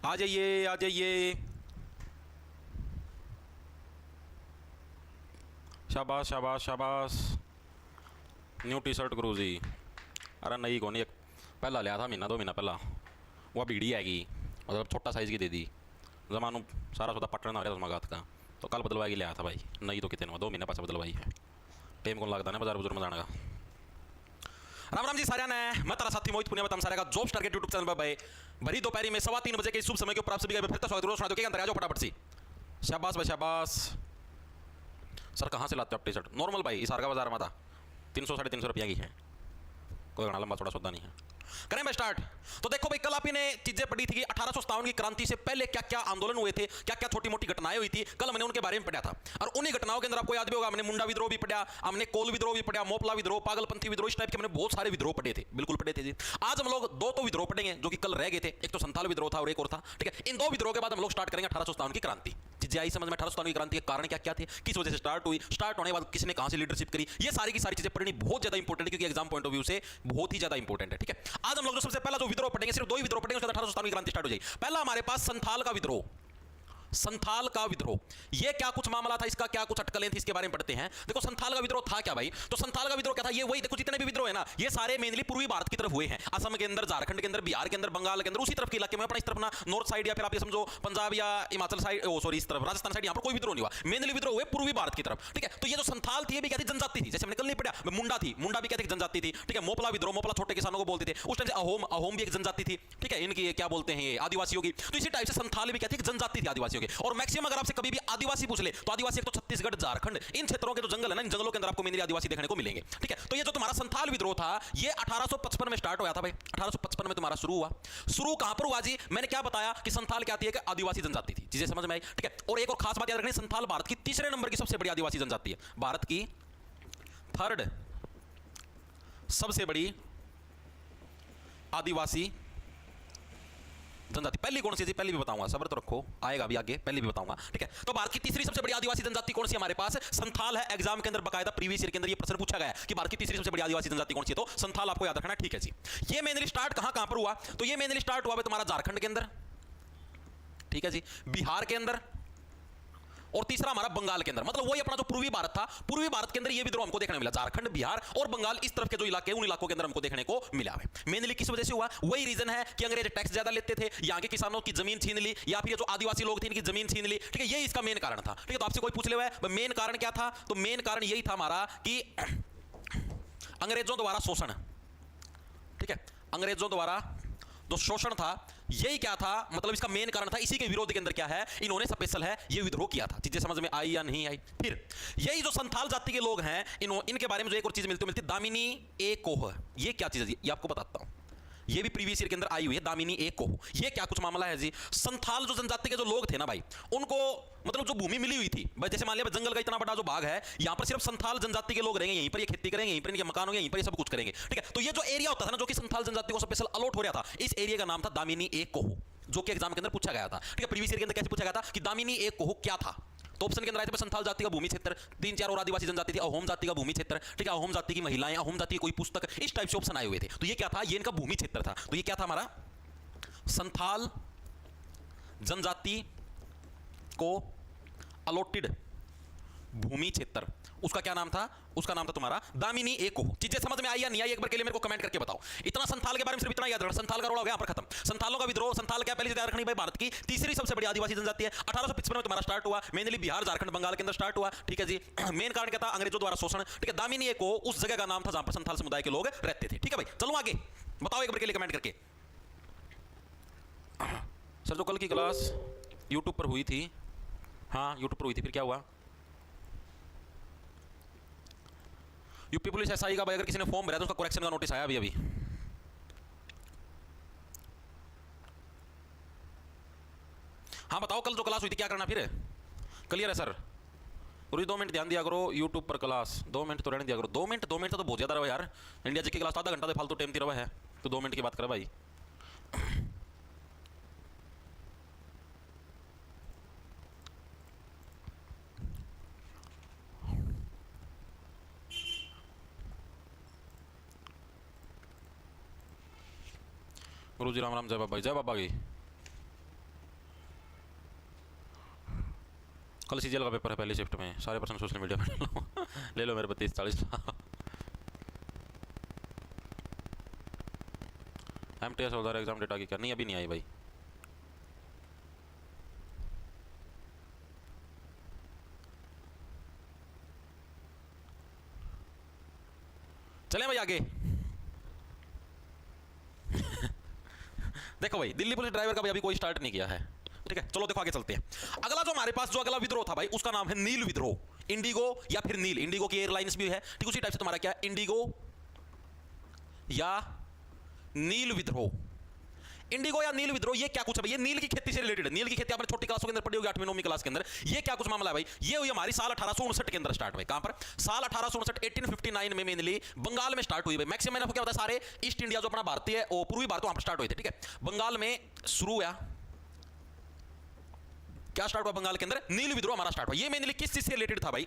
आ जाइए आ जाइए। शाबाश शाबाश शाबाश। न्यू टी शर्ट गुरु जी। अरे नहीं कौन, एक पहला लिया था महीना 2 महीना पहला, वो बीड़ी आएगी, मतलब छोटा साइज़ की दे दी। जमानू सारा सौदा पटना आ रहा था मगात का, तो कल बदलवा के लिया था भाई। नहीं तो कितने 2 महीने पास बदलवाई है। टाइम कौन लगता है बाजार बुजुर्ग में जाने का। राम राम जी सारे ने, मैं तेरा साथी मोहित पुनिया बताऊं सारे का जॉब स्टार के यूट्यूब चैनल पर भाई भरी दोपहरी में 3:15 बजे के शुभ समय के ऊपर आप सभी का फिर से स्वागत सुना दो के अंदर आ जाओ फटाफट सी। शाबाश भाई शाबाश। सर कहाँ से लाते हो आप टी शर्ट? नॉर्मल भाई इस का बाजार में था 300-350 रुपया की है, कोई घना लंबा थोड़ा सौदा नहीं है। करें मैं स्टार्ट। तो देखो भाई कल आप ने चीजें पढ़ी थी कि 1857 की क्रांति से पहले क्या क्या आंदोलन हुए थे, क्या क्या छोटी मोटी घटनाएं हुई थी, कल मैंने उनके बारे में पढ़ा था। और उन्हीं घटनाओं के अंदर आपको याद भी होगा, हमने मुंडा विद्रोह भी पढ़ा, हमने कोल विद्रोह भी पढ़ा, मोपला विद्रोह, पागलपंथी विद्रोह, इस टाइप के हमने बहुत सारे विद्रोह पढ़े थे, बिल्कुल पढ़े थे जी। आज हम लोग 2 तो विद्रोह पढ़ेंगे जो कि कल रह गए थे, एक तो संथाल विद्रोह था और एक और था, ठीक है। इन 2 विद्रोह के बाद हम लोग स्टार्ट करेंगे 1857 की क्रांति। चीजें आई समझ में? 1857 की क्रांति के कारण क्या क्या थे, किस वजह से स्टार्ट हुई, स्टार्ट होने के बाद किसने कहां से लीडरशिप करी, ये सारी की सारी चीजें पढ़नी बहुत ज्यादा इंपॉर्टेंट है, क्योंकि एग्जाम पॉइंट ऑफ व्यू से बहुत ही ज्यादा इंपॉर्टेंट है, ठीक है। आज हम लोग जो सबसे पहला जो विद्रोह पढ़ेंगे, सिर्फ 2 ही विद्रोह पढ़ेंगे, उसके बाद 1857 की क्रांति स्टार्ट हो जाएगी। पहला हमारे पास संथाल का विद्रोह। संथाल का विद्रोह, यह क्या कुछ मामला था, इसका क्या कुछ अटकलें थी, इसके बारे में पढ़ते हैं। देखो संथाल का विद्रोह था क्या भाई? तो संथाल का विद्रोह क्या था, ये वही देखो जितने भी विद्रोह है ना, ये सारे मेनली पूर्वी भारत की तरफ हुए हैं। असम के अंदर, झारखंड के अंदर, बिहार के अंदर, बंगाल के अंदर, उसी तरफ के इलाके में, अपना इस तरफ ना नॉर्थ साइड या फिर आप ये समझो पंजाब या हिमाचल साइड, सॉरी इस तरफ राजस्थान साइड, यहां पर कोई विद्रोह नहीं हुआ। मेनली विद्रोह हुए पूर्वी भारत की तरफ, ठीक है। तो ये जो संथाल थी ये भी क्या थी, जनजाति थी। जैसे हमने कल नहीं पढ़ा, मुंडा थी, मुंडा भी क्या थी, जनजाति थी, ठीक है। मोपला विद्रोह, मोपला छोटे किसानों को बोलते थे उस टाइम से। अहोम, अहोम भी एक जनजाति थी, ठीक है। इनकी क्या बोलते हैं ये आदिवासियों की। तो इसी टाइप से संथाल भी क्या थी, जनजाति थी आदिवासियों की। और मैक्सिमम अगर आपसे कभी भी आदिवासी पूछ ले तो आदिवासी एक तो छत्तीसगढ़, झारखंड, इन क्षेत्रों के जो जंगल है ना, इन जंगलों के अंदर आपको मेनली आदिवासी देखने को मिलेंगे, ठीक है। तो ये जो तुम्हारा संथाल विद्रोह था ये 1855 में स्टार्ट हुआ था भाई। 1855 में तुम्हारा शुरू हुआ। शुरू कहां पर हुआ जी? मैंने क्या बताया कि संथाल क्या थी, कि आदिवासी जनजाति थी। चीजें समझ में आई, ठीक है। और एक और खास बात याद रखनी, संथाल भारत की 3रे नंबर की सबसे बड़ी आदिवासी जनजाति है। भारत की 3rd सबसे बड़ी आदिवासी जनजाति। पहली कौन सी थी? पहली भी बताऊंगा, सब्र तो रखो, आएगा भी आगे, पहली भी बताऊंगा, ठीक है। तो भारत की 3री सबसे बड़ी आदिवासी जनजाति कौन सी हमारे पास? संथाल है। एग्जाम के अंदर बकायदा प्रीवियस ईयर के अंदर ये प्रश्न पूछा गया है कि भारत की 3री सबसे बड़ी आदिवासी जनजाति कौन सी है, तो संथाल आपको याद रखना है, ठीक है जी। ये मेनली स्टार्ट कहां पर हुआ? तो ये मेनली स्टार्ट हुआ तुम्हारा झारखंड के अंदर, ठीक है जी, बिहार के अंदर, और तीसरा हमारा बंगाल के अंदर। मतलब वही अपना जो पूर्वी भारत था, पूर्वी भारत के अंदर ये विद्रोह हमको देखने मिला। झारखंड, बिहार और बंगाल, इस तरफ के जो इलाके, उन इलाकों के अंदर हमको देखने को मिला है। मेनली किस वजह से हुआ? वही रीजन है कि अंग्रेज टैक्स ज्यादा लेते थे, यहाँ के किसानों की जमीन छीन ली, या फिर जो आदिवासी लोग थे इनकी जमीन छीन ली, ठीक है। ये इसका मेन कारण था, ठीक है। तो आपसे कोई पूछ ले मेन कारण क्या था, तो मेन कारण यही था हमारा कि अंग्रेजों द्वारा शोषण, ठीक है। अंग्रेजों द्वारा जो शोषण था यही क्या था, मतलब इसका मेन कारण था। इसी के विरोध के अंदर क्या है, इन्होंने स्पेशल है ये विद्रोह किया था। चीजें समझ में आई या नहीं आई? फिर यही जो संथाल जाति के लोग हैं, इनके बारे में जो एक और चीज मिलती दामिनी ए कोह। ये क्या चीज है, ये आपको बताता हूं। ये भी प्रीवियस ईयर के अंदर आई हुई है, दामिनी ए कोह। ये क्या कुछ मामला है जी? संथाल जो जनजाति के जो लोग थे ना भाई, उनको मतलब जो भूमि मिली हुई थी भाई, जैसे मान लिया जंगल का इतना बड़ा जो भाग है, यहां पर सिर्फ संथाल जनजाति के लोग रहेंगे, यहीं पर ये खेती करेंगे, यहीं पर इनके मकान होंगे, यहीं पर ये सब कुछ करेंगे, ठीक है। तो ये जो एरिया होता था ना, जो कि संथाल जनजाति को स्पेशल अलॉट हो रहा था, इस एरिया का नाम था दामिनी ए कोह, जो कि एग्जाम के अंदर पूछा गया था, ठीक है। प्रीवियस ईयर के अंदर कैसे पूछा गया था कि दामिनी ए कोह क्या था? तो ऑप्शन के अंदर आए थे संथाल जाति का भूमि क्षेत्र, 3-4 और आदिवासी जनजाति थी, अहोम जाति का भूमि क्षेत्र, ठीक है। अहोम जाति की महिलाएं, अहोम जाति की कोई पुस्तक, इस टाइप से ऑप्शन आए हुए थे। तो ये क्या था? ये इनका भूमि क्षेत्र था। तो ये क्या था हमारा? संथाल जनजाति को अलॉटेड भूमि क्षेत्र, उसका क्या नाम था? उसका नाम था तुम्हारा दामिनी ए कोह। चीजें समझ में आई या नहीं आई, एक बार के लिए मेरे को कमेंट करके बताओ। इतना संथाल के बारे में सिर्फ इतना याद रखना, संथाल का रोल हो गया यहाँ पर खत्म। संथालों का विद्रोह, संथाल क्या पहले से याद रखनी भाई, भारत की 3री सबसे बड़ी आदिवासी जनजाति है। 1855 में तुम्हारा स्टार्ट हुआ, मेनली बिहार, झारखंड, बंगाल के अंदर स्टार्ट हुआ, ठीक है जी। मेन कारण क्या था? अंग्रेजों द्वारा शोषण, ठीक है। दामिनी ए कोह उस जगह का नाम था जहां पर संथाल समुदाय के लोग रहते थे, ठीक है भाई। चलो आगे बताओ एक बार के लिए कमेंट करके। सर जो कल की क्लास यूट्यूब पर हुई थी, हाँ यूट्यूब पर हुई थी, फिर क्या हुआ? यूपी पुलिस एसआई का भाई अगर किसी ने फॉर्म भरा तो उसका करेक्शन का नोटिस आया अभी। हाँ बताओ कल जो क्लास हुई थी क्या करना फिर? क्लियर है सर? पूरी 2 मिनट ध्यान दिया करो यूट्यूब पर क्लास, 2 मिनट तो रहने दिया करो। 2 मिनट तो बहुत ज्यादा रहा यार। इंडिया जी की क्लास आधा घंटा तो फालतू टाइम रहा है, तो 2 मिनट की बात कर भाई। गुरु जी राम राम, जय बाबा, जय बाबा की। कल सीजीएल का पेपर है पहली शिफ्ट में, सारे पर्सन सोशल मीडिया में लो ले लो मेरे 32-40। MTS उधर एग्जाम डेटा की क्या नहीं, अभी नहीं आई भाई। चलें भाई आगे। देखो भाई दिल्ली पुलिस ड्राइवर का भाई अभी कोई स्टार्ट नहीं किया है, ठीक है। चलो देखो आगे चलते हैं। अगला जो हमारे पास जो अगला विद्रोह था भाई उसका नाम है नील विद्रोह। इंडिगो या फिर नील, इंडिगो की एयरलाइंस भी है, ठीक उसी टाइप से तुम्हारा क्या है, इंडिगो या नील विद्रोह। इंडिगो या नील विद्रोह ये क्या कुछ है भाई, ये नील की खेती से रिलेटेड है। नील की खेती आपने छोटी क्लासों के अंदर पढ़ी होगी, 8वीं 9वीं क्लास के अंदर। ये क्या कुछ मामला है भाई, ये हुई हमारी साल 1859 के अंदर स्टार्ट हुई। कहां पर, साल 1859 1859 में मेनली बंगाल में स्टार्ट हुई भाई। मैक्सिमम मैंने आपको क्या बताया, सारे ईस्ट इंडिया जो अपना भारतीय है, पूर्वी भारत वहां पर स्टार्ट हुए थे, ठीक है। बंगाल में शुरू हुआ, क्या स्टार्ट हुआ बंगाल के अंदर, नील विद्रोह हमारा स्टार्ट हुआ। ये मेनली किस चीज से रिलेटेड था भाई,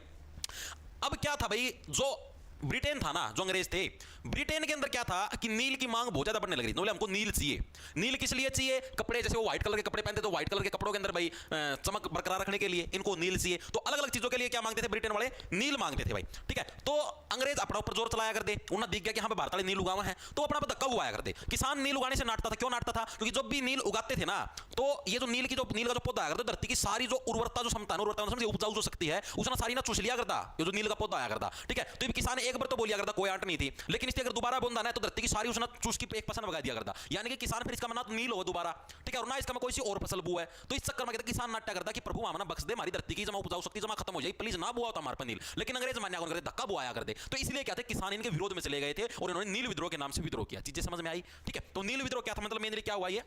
अब क्या था भाई, जो ब्रिटेन था ना, जो अंग्रेज थे, ब्रिटेन के अंदर क्या था कि नील की मांग बहुत ज्यादा बढ़ने लग रही थी। हमको नील चाहिए। नील किस लिए चाहिए, कपड़े जैसे वो व्हाइट कलर के कपड़े पहनते तो व्हाइट कलर के कपड़ों के अंदर भाई चमक बरकरार रखने के लिए इनको नील चाहिए। तो अलग अलग चीजों के लिए क्या मांगते थे ब्रिटेन वाले, नील मांगते थे भाई, ठीक है। तो अंग्रेज अपना ऊपर जोर चलाया करते, उन्हें दिख गया कि हाँ भारत वाले नील उगावा है, तो अपना पर धक्का हुआ करते। किसान नील उगाने से नाटता था, क्यों नाटता था, क्योंकि जब भी नील उगाते थे ना, तो ये जो नील का जो पौधा आया करता, धरती की सारी जो उर्वरता जो क्षमता उपजाऊ जो शक्ति है उसने सारी ना चूस लिया करता, ये जो नील का पौधा आया करता, ठीक है। तो किसान एक बार तो बोलिया करता कोई आंट नहीं थी, लेकिन इसके अगर दोबारा बूंदा ना तो धरती की सारी उसने चूस की 1% बगा दिया करता, यानी कि किसान फिर इसका ना तो नील हो दोबारा, ठीक है, और ना इसका में कोई सी और फसल बुआ है। तो इस चक्कर में कहता किसान नाट्य करता कि प्रभु हमारा बख्श दे, हमारी धरती की जमा उपजाऊ शक्ति जमा खत्म हो जाए, प्लीज ना बुआ होता हमारे पर नील। लेकिन अंग्रेज मान्य करते, धक्का बुआया करते। तो इसलिए क्या थे, किसान इनके विरोध में चले गए थे और इन्होंने नील विद्रोह के नाम से विद्रोह किया। चीजें समझ में आई, ठीक है। तो नील विद्रोह क्या था, मतलब मेनली क्या हुआ, ये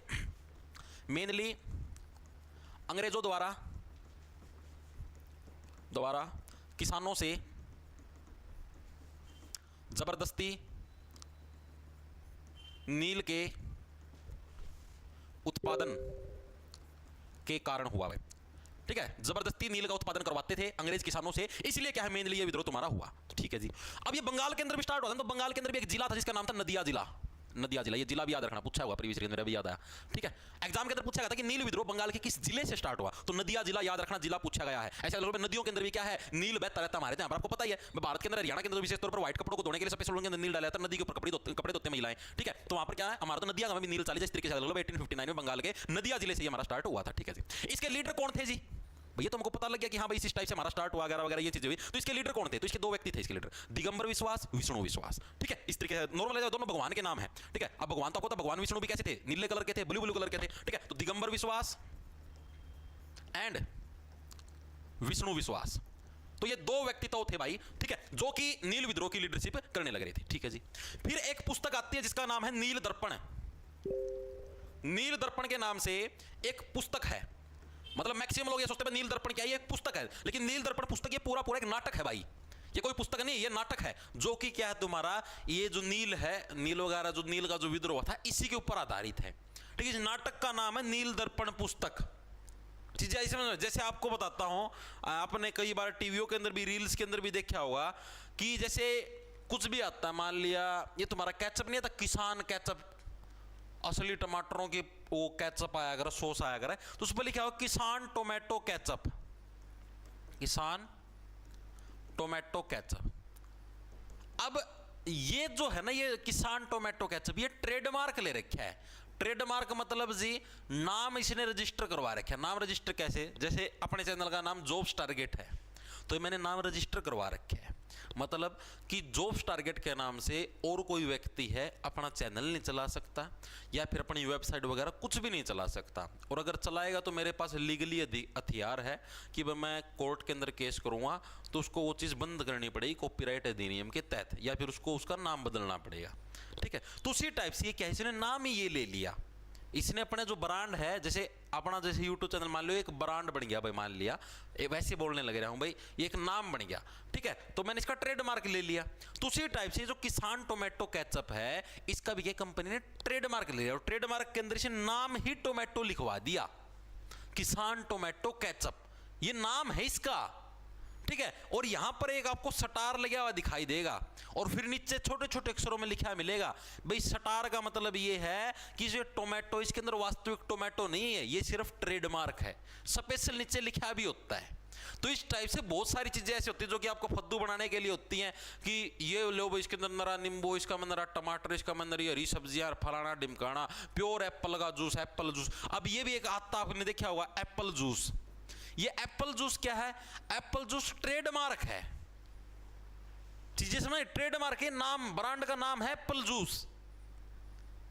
मेनली अंग्रेजों द्वारा किसानों से जबरदस्ती नील के उत्पादन के कारण हुआ है, ठीक है। जबरदस्ती नील का उत्पादन करवाते थे अंग्रेज किसानों से, इसलिए क्या है मेनली ये विद्रोह तुम्हारा हुआ, ठीक है जी। अब ये बंगाल के अंदर भी स्टार्ट हुआ था, तो बंगाल के अंदर भी एक जिला था जिसका नाम था नदिया जिला। नदिया जिला, ये जिला भी याद रखना, पूछा हुआ प्रीवियस ईयर में भी याद आया, ठीक है। एग्जाम के अंदर पूछा गया था कि नील विद्रोह बंगाल के किस जिले से स्टार्ट हुआ, तो नदिया जिला याद रखना, जिला पूछा गया है। ऐसे नदियों के अंदर भी क्या है, नील बहता रहता हमारे यहाँ पर, आपको पता ही है। भारत के अंदर हरियाणा के अंदर विशेष तौर पर व्हाइट कपड़ों को धोने के लिए स्पेशल उनके अंदर नील डाला जाता है, नदी के ऊपर कपड़े धोते महिलाएं, ठीक है। तो वहां पर क्या है, हमारा तो नदिया में नील चाली इस तरीके से 1859 में बंगाल के नदिया जिले से हमारा स्टार्ट हुआ था, ठीक है जी। इसके लीडर कौन थे जी, भैया तो हमको पता लग गया कि हाँ भाई इस टाइप से हमारा स्टार्ट हुआ वगैरह वगैरह ये चीजें हुई। तो इसके लीडर कौन थे, तो इसके दो व्यक्ति थे इसके लीडर, दिगंबर विश्वास, विष्णु विश्वास, ठीक है। इस तरीके से नॉर्मल दोनों भगवान के नाम है, ठीक है। अब भगवान तो भगवान विष्णु भी कैसे थे, नीले कलर के थे, ब्लू ब्लू कलर के थे, ठीक है। तो दिगंबर विश्वास एंड विष्णु विश्वास, तो ये दो व्यक्ति तो थे भाई, ठीक है, जो कि नील विद्रोह की लीडरशिप करने लग रहे थे, ठीक है जी। फिर एक पुस्तक आती है जिसका नाम है नील दर्पण। नील दर्पण के नाम से एक पुस्तक है, मतलब मैक्सिमम लोग ये सोचते हैं नील दर्पण क्या है, ये पुस्तक है, लेकिन नील दर्पण पुस्तक ये पूरा एक नाटक है भाई। ये कोई पुस्तक नहीं, ये नाटक है, जो कि क्या है तुम्हारा, ये जो नील है, नील वगैरह जो नील का जो विद्रोह था इसी के ऊपर आधारित है, ठीक है। इस नाटक का नाम है नील दर्पण पुस्तक। जैसे आपको बताता हूं, आपने कई बार टीवियों के अंदर भी, रील्स के अंदर भी देखा होगा कि जैसे कुछ भी आता है, मान लिया ये तुम्हारा केचप नहीं आता, किसान केचप, असली टमाटरों की वो केचप आया अगर, सॉस आया अगर, तो उस पर लिखा हो किसान टोमेटो केचप, किसान टोमेटो केचप। अब ये जो है ना, ये किसान टोमेटो केचप, ये ट्रेडमार्क ले रखा है। ट्रेडमार्क मतलब जी नाम इसने रजिस्टर करवा रखा है। नाम रजिस्टर कैसे, जैसे अपने चैनल का नाम जॉब्स टारगेट है, तो मैंने नाम रजिस्टर करवा रखे है, मतलब कि जॉब्स टारगेट के नाम से और कोई व्यक्ति है अपना चैनल नहीं चला सकता या फिर अपनी वेबसाइट वगैरह कुछ भी नहीं चला सकता। और अगर चलाएगा तो मेरे पास लीगली हथियार है कि मैं कोर्ट के अंदर केस करूंगा, तो उसको वो चीज़ बंद करनी पड़ेगी कॉपीराइट अधिनियम के तहत, या फिर उसको उसका नाम बदलना पड़ेगा, ठीक है। तो उसी टाइप से क्या है, इसने नाम ही ये ले लिया, इसने अपने जो ब्रांड है, जैसे अपना जैसे यूट्यूब चैनल मान लो एक ब्रांड बन गया भाई, मान लिया वैसे बोलने लग रहा हूं भाई, ये एक नाम बन गया, ठीक है। तो मैंने इसका ट्रेडमार्क ले लिया। तो उसी टाइप से जो किसान टोमेटो केचप है, इसका भी कंपनी ने ट्रेडमार्क ले लिया, और ट्रेडमार्क के अंदर से नाम ही टोमेटो लिखवा दिया, किसान टोमेटो केचप, ये नाम है इसका, ठीक है। और यहां पर एक आपको स्टार लगा हुआ दिखाई देगा और फिर नीचे छोटे छोटे अक्षरों में लिखा मिलेगा। भाई स्टार का मतलब ये है कि जो टोमेटो, इसके अंदर वास्तविक टोमेटो नहीं है, ये सिर्फ ट्रेडमार्क है, स्पेशल नीचे लिखा भी होता है। तो इस टाइप से बहुत सारी चीजें ऐसी होती है जो कि आपको फद्दू बनाने के लिए होती हैं कि ये लो भाई, इसके अंदर नरा नींबू, इसका अंदर टमाटर, इसका अंदर हरी सब्जियां, फलाना ढिमकाना, प्योर एप्पल का जूस, एप्पल जूस। अब ये भी एक आता आपने देखा होगा, एप्पल जूस। ये एप्पल जूस क्या है? एप्पल जूस ट्रेडमार्क है, चीजें समझ, ट्रेडमार्क है, नाम, ब्रांड का नाम है एप्पल जूस,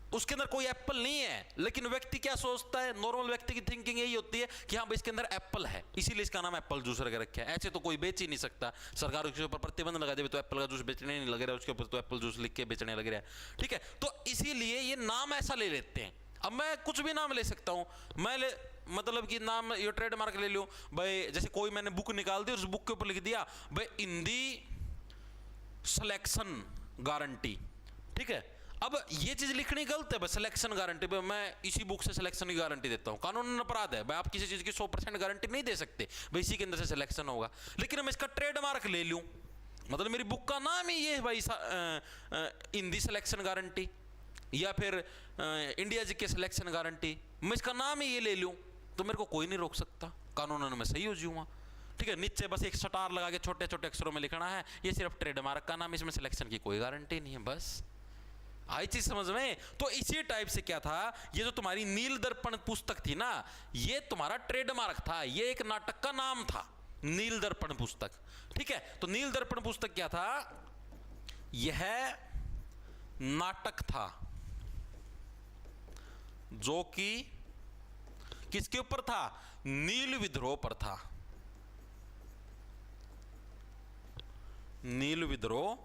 उसके अंदर कोई एप्पल नहीं है। लेकिन व्यक्ति क्या सोचता है, नॉर्मल व्यक्ति की थिंकिंग यही होती है कि हाँ भाई इसके अंदर एप्पल है, इसीलिए इसका नाम एप्पल जूस रख रखा है। ऐसे तो कोई बेच ही नहीं सकता, सरकार उसके ऊपर प्रतिबंध लगा दे तो एप्पल का जूस बेचने नहीं लग रहा है, उसके ऊपर तो एप्पल जूस लिख के बेचने लग रहा है। ठीक है, तो इसीलिए ये नाम ऐसा ले लेते हैं। अब मैं कुछ भी नाम ले सकता हूं, मतलब कि नाम ये ट्रेडमार्क ले लूं भाई, जैसे कोई मैंने बुक निकाल दी, उस बुक के ऊपर लिख दिया भाई हिंदी सिलेक्शन गारंटी। ठीक है, अब ये चीज लिखनी गलत है, सिलेक्शन गारंटी, मैं इसी बुक से सिलेक्शन की गारंटी देता हूं, कानून अपराध है भाई, आप किसी चीज की 100% गारंटी नहीं दे सकते भाई, इसी के अंदर से सिलेक्शन होगा। लेकिन मैं इसका ट्रेडमार्क ले लूं, मतलब मेरी बुक का नाम ही ये है भाई, हिंदी सिलेक्शन गारंटी, या फिर इंडिया जी के सिलेक्शन गारंटी, मैं इसका नाम ही ये ले लूं, तो मेरे को कोई नहीं रोक सकता, कानूनन में सही हो जाऊंगा। ठीक है, नीचे बस एक स्टार लगा के छोटे छोटे अक्षरों में लिखना है, ये सिर्फ ट्रेडमार्क का नाम, इसमें सिलेक्शन की कोई गारंटी नहीं है, बस आई चीज समझ में। तो इसी टाइप से क्या था, ये जो तुम्हारी नील दर्पण पुस्तक थी ना, ये तुम्हारा ट्रेडमार्क था, ये एक नाटक का नाम था, नील दर्पण पुस्तक। ठीक है, तो नील दर्पण पुस्तक क्या था, यह नाटक था जो कि किसके ऊपर था, नील विद्रोह पर था, नील विद्रोह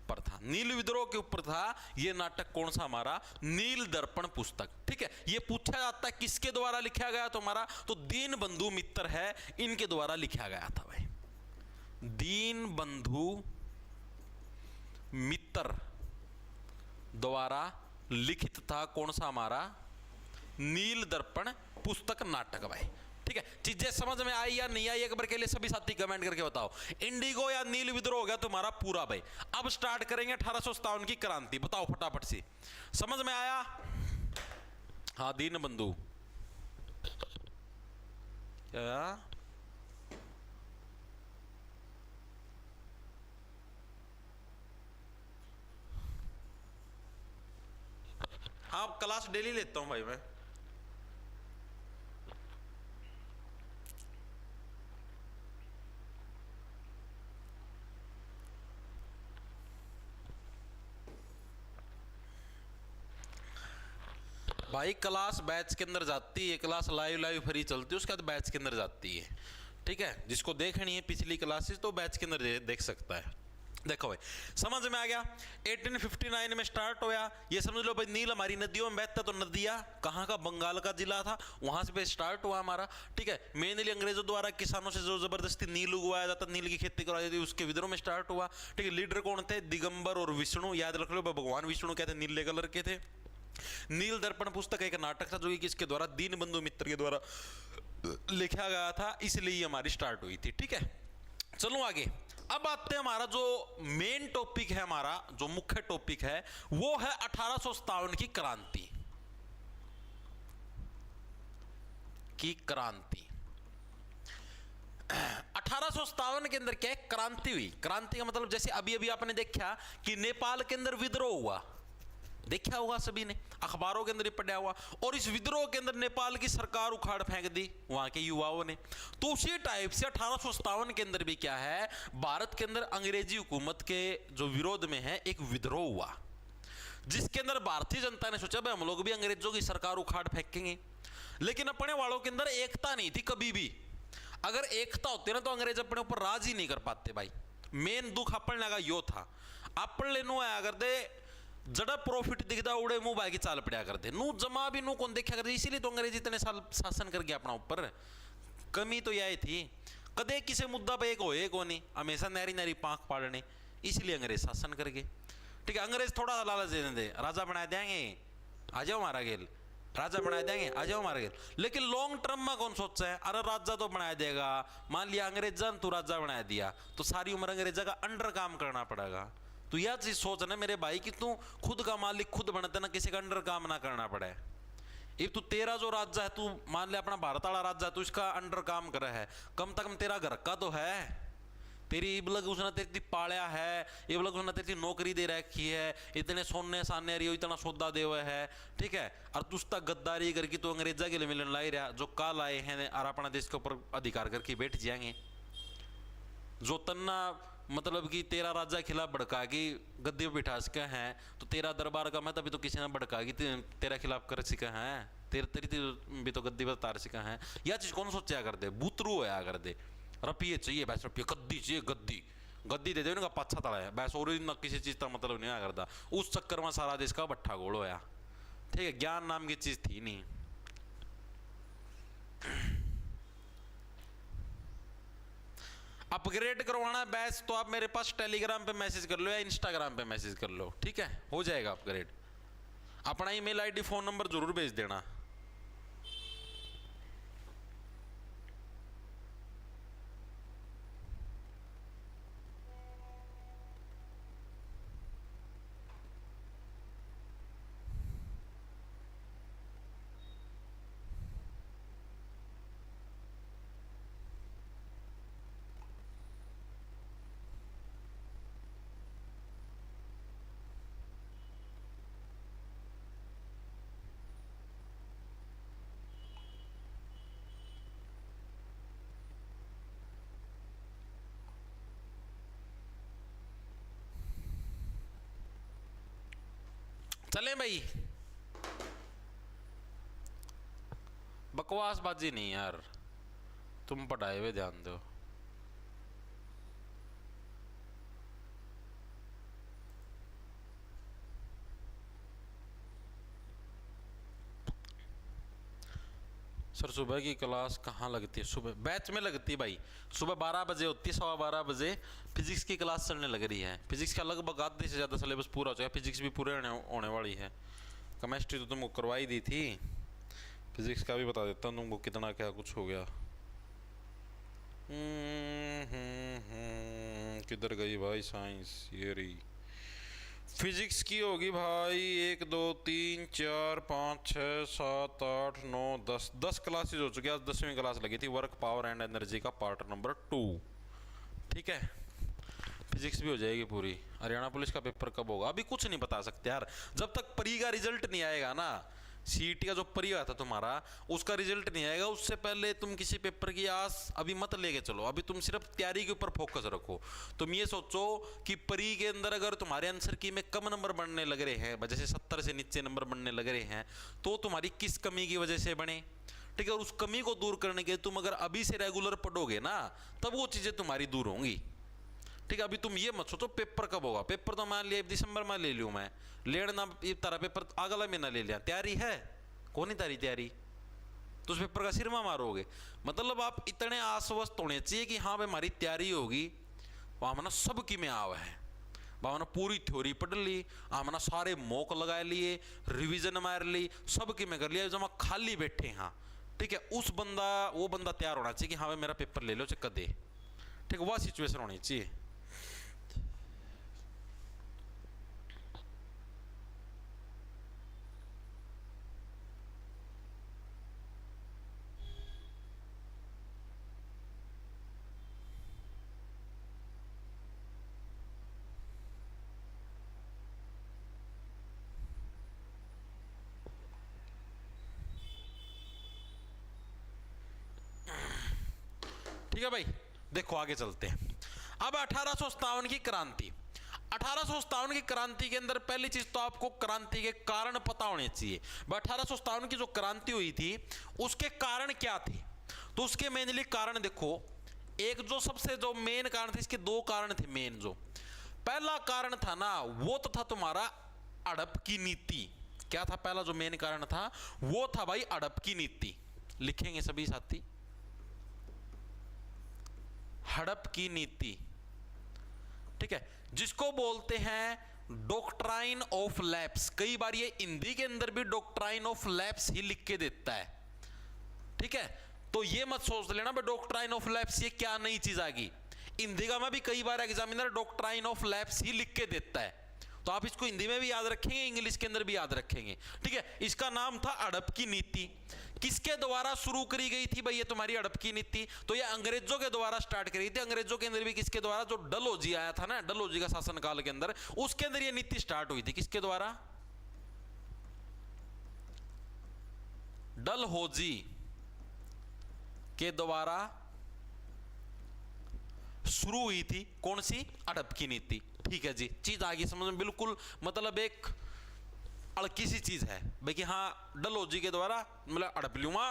पर था, नील विद्रोह के ऊपर था यह नाटक। कौन सा? हमारा नील दर्पण पुस्तक। ठीक है, यह पूछा जाता है किसके द्वारा लिखा गया तुम्हारा, तो दीन बंधु मित्र है, इनके द्वारा लिखा गया था भाई, दीन बंधु मित्र द्वारा लिखित था। कौन सा? हमारा नील दर्पण पुस्तक नाटक भाई। ठीक है, चीजें समझ में आई या नहीं आई, एक बार के लिए सभी साथी कमेंट करके बताओ। इंडिगो या नील विद्रोह हो गया तुम्हारा पूरा भाई। अब स्टार्ट करेंगे 1857 की क्रांति, बताओ फटाफट से, समझ में आया? हाँ, दीन बंधु क्या, हाँ क्लास डेली लेता हूं भाई मैं। भाई क्लास बैच के अंदर जाती है, क्लास लाइव फ्री चलती है, उसके बाद बैच के अंदर जाती है। ठीक है, जिसको देखनी है पिछली क्लासेस तो बैच के अंदर देख सकता है। देखो भाई, समझ में आ गया। 1859 में स्टार्ट होया, ये समझ लो भाई, नील हमारी नदियों में बहता, तो नदिया कहाँ का, बंगाल का जिला था, वहां से स्टार्ट हुआ हमारा। ठीक है, मेनली अंग्रेजों द्वारा किसानों से जो जबरदस्ती नील उगवाया जाता, नील की खेती करवाई जाती, उसके विद्रोह में स्टार्ट हुआ। ठीक है, लीडर कौन थे? दिगंबर और विष्णु, याद रख लो, भगवान विष्णु क्या थे, नीले कलर के थे। नील दर्पण पुस्तक एक नाटक था जो कि किसके द्वारा, दीन बंधु मित्र के द्वारा लिखा गया था, इसलिए हमारी स्टार्ट हुई थी। ठीक है, चलो आगे। अब आते हैं, हमारा जो मेन टॉपिक है, हमारा जो मुख्य टॉपिक है वो है 1857 की क्रांति। की क्रांति 1857 के अंदर क्या है, क्रांति हुई। क्रांति का मतलब जैसे अभी अभी आपने देखा कि नेपाल के अंदर विद्रोह हुआ, देखा होगा सभी ने, अखबारों के अंदर ही पढ़ा हुआ, और इस विद्रोह के अंदर नेपाल की सरकार उखाड़ फेंक दी वहां के युवाओं ने। तो उसी टाइप से 1857 के अंदर भी क्या है, भारत के अंदर अंग्रेजी हुकूमत के जो विरोध में है एक विद्रोह हुआ, जिसके अंदर भारतीय जनता ने सोचा भाई हम लोग भी अंग्रेजों की सरकार उखाड़ फेंकेंगे। लेकिन अपने वालों के अंदर एकता नहीं थी कभी भी। अगर एकता होती ना तो अंग्रेज अपने ऊपर राज ही नहीं कर पाते भाई। मेन दुख अपन लगा यो था, अपन लेनो आया कर दे, जड़ा प्रॉफिट दिखता उड़े मुंह बाकी चाल पड़ा कर दे, नू जमा भी नू कौन देखा कर दे। इसीलिए तो अंग्रेज इतने साल शासन कर गया अपना ऊपर। कमी तो यही थी, कदे किसी मुद्दा पे एक होए को नहीं, हमेशा नहरी नहरी पांख पाड़ने, इसलिए अंग्रेज शासन कर गए। ठीक है, अंग्रेज थोड़ा सा लालच दे देंगे, राजा बना देंगे, आ जाओ हमारा गेल, राजा बना देंगे, आ जाओ हमारे घर। लेकिन लॉन्ग टर्म में कौन सोचा है, अरे राजा तो बना देगा, मान लिया अंग्रेजा ने तू राजा बना दिया तो सारी उम्र अंग्रेजा का अंडर काम करना पड़ेगा। तो यह चीज सोच ना मेरे भाई कि तू खुद का मालिक खुद बनते ना, किसी का अंडर काम ना करना पड़े। अब तू तेरा जो राज्य है, तू मान लिया अपना भारत वाला राज्य है, तू इसका अंडर काम कर रहा है, कम से कम तेरा घर का तो है, तेरी इबलग उसने तेरी पालिया है, इबलग उसने तेरी नौकरी दे रखी है, इतने सोने साने रही हो, इतना सौदा दे हुए है, ठीक है। और तू उसका गद्दारी करके तो अंग्रेजा के लिए मिलन ला ही रहा, जो काल आए हैं और अपना देश के ऊपर अधिकार करके बैठ जाएंगे। जो तन्ना मतलब कि तेरा राजा खिलाफ भड़का कि गद्दी पे बिठा सके हैं, तो तेरा दरबार का मैं तभी तो किसी ने भड़का कि तेरा खिलाफ कर सके हैं, तेरी भी तो गद्दी पर तार सके हैं। यह चीज कौन सोचा कर दे, बुतरू होया कर दे, रपिए चाहिए बस, रपिए गद्दी चाहिए, गद्दी गद्दी दे दे उनका पाछा तला है बस, और न किसी चीज का मतलब नहीं आया करता। उस चक्कर में सारा देश का भट्ठा गोल होया, ठीक है। ज्ञान नाम की चीज थी नहीं। अपग्रेड करवाना है बैच तो आप मेरे पास टेलीग्राम पे मैसेज कर लो या इंस्टाग्राम पे मैसेज कर लो, ठीक है, हो जाएगा अपग्रेड। अपना ईमेल आईडी फोन नंबर जरूर भेज देना। चले भाई, बकवासबाजी नहीं यार, तुम पढ़ाए हुए ध्यान दो। सर सुबह की क्लास कहाँ लगती है? सुबह बैच में लगती है भाई, सुबह 12 बजे होती है, 12:15 बजे फिजिक्स की क्लास चलने लग रही है। फिजिक्स का लगभग आधे से ज़्यादा सिलेबस पूरा हो चुका है, फिजिक्स भी पूरे होने वाली है। केमिस्ट्री तो तुमको करवाई दी थी, फिजिक्स का भी बता देता हूँ तुमको कितना क्या कुछ हो गया। किधर गई भाई साइंस, ये रही। फिजिक्स की होगी भाई 1 2 3 4 5 6 7 8 9 10 क्लासेज हो चुकी है। आज 10वीं क्लास लगी थी, वर्क पावर एंड एनर्जी का पार्ट नंबर 2, ठीक है। फिजिक्स भी हो जाएगी पूरी। हरियाणा पुलिस का पेपर कब होगा अभी कुछ नहीं बता सकते यार, जब तक परी का रिजल्ट नहीं आएगा ना, सीईटी का जो परी हुआ था तुम्हारा उसका रिजल्ट नहीं आएगा, उससे पहले तुम किसी पेपर की आस अभी मत लेके चलो। अभी तुम सिर्फ तैयारी के ऊपर फोकस रखो। तुम ये सोचो कि परी के अंदर अगर तुम्हारे आंसर की में कम नंबर बनने लग रहे हैं, जैसे 70 से नीचे नंबर बनने लग रहे हैं, तो तुम्हारी किस कमी की वजह से बने, ठीक है। उस कमी को दूर करने के तुम अगर अभी से रेगुलर पढ़ोगे ना, तब वो चीज़ें तुम्हारी दूर होंगी, ठीक है। अभी तुम ये मत सोचो पेपर कब होगा, पेपर तो मान लिया दिसंबर में ले लूँ मैं, लेना तारा पेपर अगला महीना ले लिया, तैयारी है कौन ही तारी तैयारी, तो उस पेपर का सिरमा मारोगे। मतलब आप इतने आश्वस्त होने चाहिए कि हाँ भाई हमारी तैयारी होगी, वहाँ मैंने सबकी में आवा है, वहाँ मैंने पूरी थ्योरी पढ़ ली, हमने सारे मॉक लगा लिए, रिवीजन मार ली, सबकी में कर लिया, जब हम खाली बैठे हाँ, ठीक है। वो बंदा तैयार होना चाहिए कि हाँ भाई मेरा पेपर ले लो चक्कर दे, ठीक है, वह सिचुएशन होनी चाहिए। ठीक है भाई, देखो आगे चलते हैं। अब 1857 की क्रांति, 1857 की क्रांति के अंदर पहली चीज तो आपको क्रांति के कारण पता होने चाहिए। 1857 की जो क्रांति हुई थी उसके कारण क्या थे, तो उसके मेनली कारण देखो, एक जो सबसे जो मेन कारण थे, इसके दो कारण थे मेन। जो पहला कारण था ना वो तो था तुम्हारा हड़प की नीति। क्या था पहला जो मेन कारण था, वो था भाई हड़प की नीति। लिखेंगे सभी साथी, हड़प की नीति, ठीक है, जिसको बोलते हैं डॉक्ट्राइन ऑफ लैप्स, कई बार ये हिंदी के अंदर भी डॉक्ट्राइन ऑफ लैप्स ही लिख के देता है, ठीक है। तो ये मत सोच लेना भाई डॉक्ट्राइन ऑफ लैप्स ये क्या नई चीज आ गई, हिंदी का में भी कई बार एग्जामिनर डॉक्ट्राइन ऑफ लैप्स ही लिख के देता है, तो आप इसको हिंदी में भी याद रखेंगे, इंग्लिश के अंदर भी याद रखेंगे, ठीक है। इसका नाम था हड़प की नीति। किसके द्वारा शुरू करी गई थी भाई ये तुम्हारी हड़प की नीति, तो ये अंग्रेजों के द्वारा स्टार्ट करी थी। अंग्रेजों के अंदर भी किसके द्वारा, जो डलहौजी आया था ना, डलहौजी का शासनकाल के अंदर, उसके अंदर ये नीति स्टार्ट हुई थी। किसके द्वारा, डलहौजी के द्वारा शुरू हुई थी। कौन सी, हड़प की नीति, ठीक है जी। चीज आ गई समझ में, बिल्कुल मतलब एक अड़की सी चीज है भाई कि हाँ डलहौजी के द्वारा मतलब हड़प लूंगा,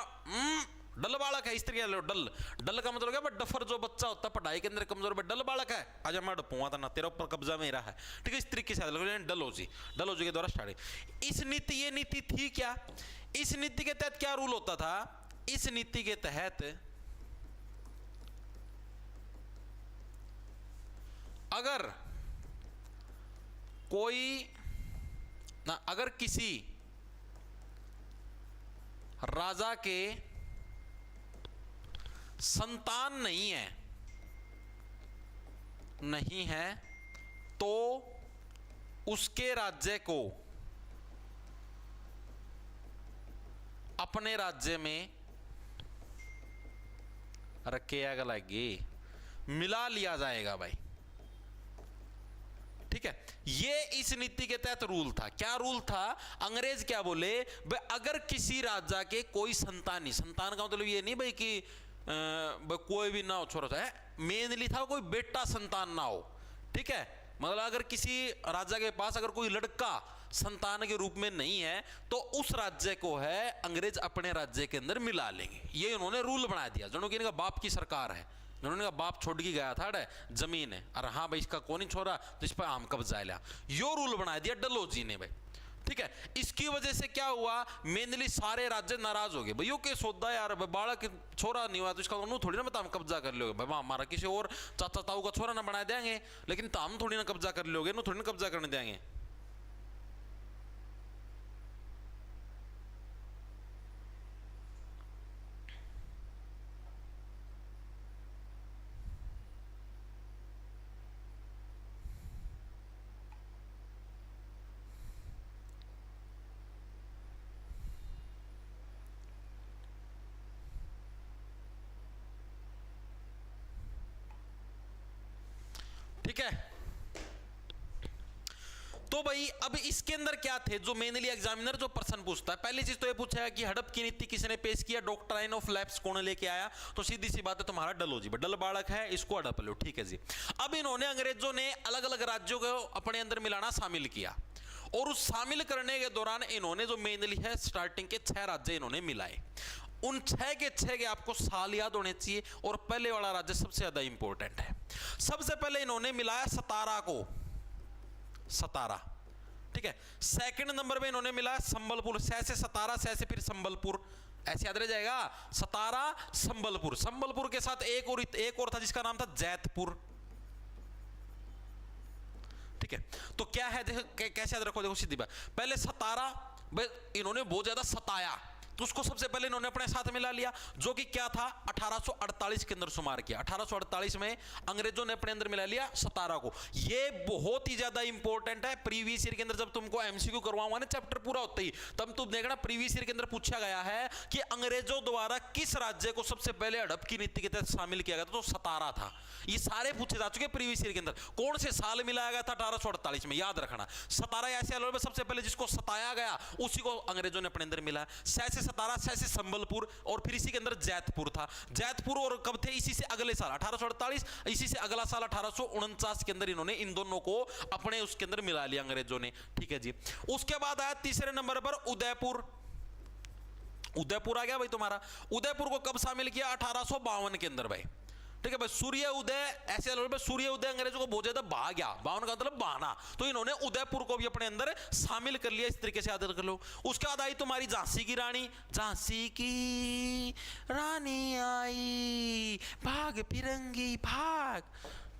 डल बालक है इस तरीके से। डल, डल का मतलब क्या, बट डफर जो बच्चा होता है पढ़ाई के अंदर कमजोर, बट डल बालक है, आज मैं डपूंगा था ना, तेरा ऊपर कब्जा मेरा है, ठीक है। इस तरीके से डलहौजी, डलहौजी के द्वारा स्टार्ट। इस नीति, ये नीति थी क्या, इस नीति के तहत क्या रूल होता था, इस नीति के तहत अगर कोई ना, अगर किसी राजा के संतान नहीं है तो उसके राज्य को अपने राज्य में रखेगा लगे मिला लिया जाएगा भाई, ठीक है। ये इस नीति के तहत रूल था। क्या रूल था, अंग्रेज क्या बोले भाई, अगर किसी राजा के कोई संतान नहीं, संतान का मतलब ये नहीं भाई कि कोई भी ना हो छोरा है, मेनली था कोई बेटा संतान ना हो, ठीक है। मतलब अगर किसी राजा के पास अगर कोई लड़का संतान के रूप में नहीं है तो उस राज्य को है अंग्रेज अपने राज्य के अंदर मिला लेंगे। ये उन्होंने रूल बना दिया, जो कि इनका बाप की सरकार है, उन्होंने कहा बाप छोड़ के गया था जमीन है, अरे हाँ भाई इसका कौन ही छोड़ा तो इस पर हम कब्जा लिया, यो रूल बना दिया डलहौजी ने भाई, ठीक है। इसकी वजह से क्या हुआ, मेनली सारे राज्य नाराज हो गए भाई, यो के सौदा यार बालक छोरा नहीं हुआ तो इसका थोड़ी ना बता हम कब्जा कर लोगे भाई, हमारा किसी और चाचा ताऊ का छोरा ना बना देंगे, लेकिन हम थोड़ी ना कब्जा कर लोगे, थोड़ी ना कब्जा करने देंगे। ठीक है, तो भाई अब इसके अंदर क्या थे जो मेनली एग्जामिनर जो प्रश्न पूछता है, पहली चीज तो ये पूछा है कि हड़प की नीति किसने पेश किया, डॉक्ट्राइन ऑफ लैप्स कौन लेके आया, तो सीधी सी बात है तुम्हारा डलहौजी, डल बालक है इसको हड़प लो, ठीक है जी। अब इन्होंने अंग्रेजों ने अलग अलग राज्यों को अपने अंदर मिलाना शामिल किया, और उस शामिल करने के दौरान इन्होंने जो मेनली है स्टार्टिंग के 6 राज्य इन्होंने मिलाए। उन 6 के आपको साल याद होने चाहिए, और पहले वाला राज्य सबसे ज्यादा इंपॉर्टेंट है। सबसे पहले इन्होंने मिलाया सतारा को, सतारा, ठीक है। सेकंड नंबर पे इन्होंने मिलाया संबलपुर, से सतारा, से फिर संबलपुर, ऐसे याद रह जाएगा, सतारा संबलपुर। संबलपुर के साथ एक और था जिसका नाम था जैतपुर, ठीक है। तो क्या है, देखो कैसे याद रखो, देखो सीधी बात, पहले सतारा इन्होंने बहुत ज्यादा सताया, तो उसको सबसे पहले इन्होंने अपने साथ मिला लिया, जो कि क्या था 1848 के अंदर शुमार किया। 1848 में अंग्रेजों ने अपने अंदर मिला लिया सतारा को। ये बहुत ही ज्यादा इंपॉर्टेंट है, प्रीवियस ईयर के अंदर जब तुमको एमसीक्यू करवाऊंगा ना चैप्टर पूरा होता ही, तब तुम देखना प्रीवियस ईयर के अंदर पूछा गया है कि अंग्रेजों द्वारा किस राज्य को सबसे पहले हड़प की नीति के तहत शामिल किया गया था, तो सतारा था। ये सारे पूछे जा चुके प्रीवियस ईयर के अंदर, कौन से साल मिलाया गया था 1848 में, याद रखना। सतारा ऐसे में सबसे पहले जिसको सताया गया उसी को अंग्रेजों ने अपने अंदर मिलाया, से सतारा, से संबलपुर, और फिर इसी के अंदर जैतपुर था। जैतपुर और कब थे, इसी से अगले साल 1848, इसी से अगला साल 1849 के अंदर इन्होंने इन दोनों को अपने उसके अंदर मिला लिया अंग्रेजों ने, ठीक है जी। उसके बाद आया तीसरे नंबर पर उदयपुर। उदयपुर आ गया भाई तुम्हारा। उदयपुर को कब शामिल किया, 1852 के अंदर भाई, ठीक है भाई। सूर्य उदय, ऐसे सूर्य उदय अंग्रेजों को बहुत ज्यादा भा गया, 52 का मतलब बहाना, तो इन्होंने उदयपुर को भी अपने अंदर शामिल कर लिया, इस तरीके से याद कर लो। उसके बाद आई तुम्हारी झांसी की रानी। झांसी की रानी आई भाग फिरंगी भाग,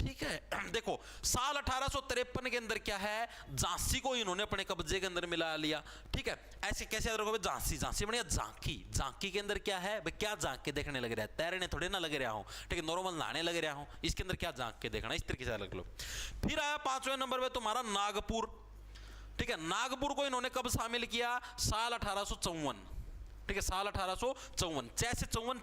ठीक है। देखो साल 1853 के अंदर क्या है, झांसी को इन्होंने अपने कब्जे के अंदर मिला लिया। ठीक है, ऐसे कैसे याद रखोगे, झांसी झांसी बढ़िया झांकी, झांकी के अंदर क्या है भाई, क्या झांक के देखने लग रहा है, तैरने थोड़े ना लग रहा हूं, ठीक है, नॉर्मल नहाने लग रहा हूं, इसके अंदर क्या झांक के देखना, इस तरीके से रख लो। फिर आया 5वें नंबर पे तुम्हारा नागपुर। ठीक है, नागपुर को इन्होंने कब शामिल किया, साल 1854। ठीक है, साल 1854।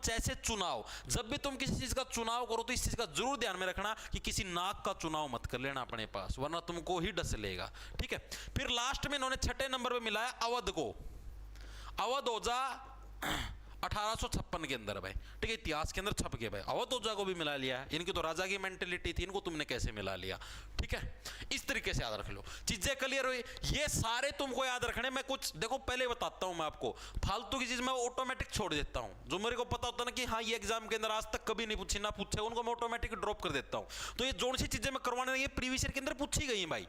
जैसे चुनाव, जब भी तुम किसी चीज का चुनाव करो तो इस चीज का जरूर ध्यान में रखना कि किसी नाक का चुनाव मत कर लेना अपने पास, वरना तुमको ही डस लेगा। ठीक है, फिर लास्ट में इन्होंने 6ठे नंबर पे मिलाया अवध को। अवध ओझा 1856 के अंदर भाई, ठीक है, इतिहास के अंदर छप गए भाई, अवध ओझा को भी मिला लिया है। इनकी तो राजा की मेंटेलिटी थी, इनको तुमने कैसे मिला लिया। ठीक है, इस तरीके से याद रख लो, चीजें क्लियर हुई। ये सारे तुमको याद रखने, मैं कुछ देखो पहले बताता हूं मैं आपको, फालतू की चीज मैं ऑटोमेटिक छोड़ देता हूं, जो मेरे को पता होता ना कि हाँ ये एग्जाम के अंदर आज तक कभी नहीं पूछी ना पूछे, उनको मैं ऑटोमेटिक ड्रॉप कर देता हूं। तो ये जोन सी चीजें मैं करवाने लगी प्रीवियस ईयर के अंदर पूछी गई भाई,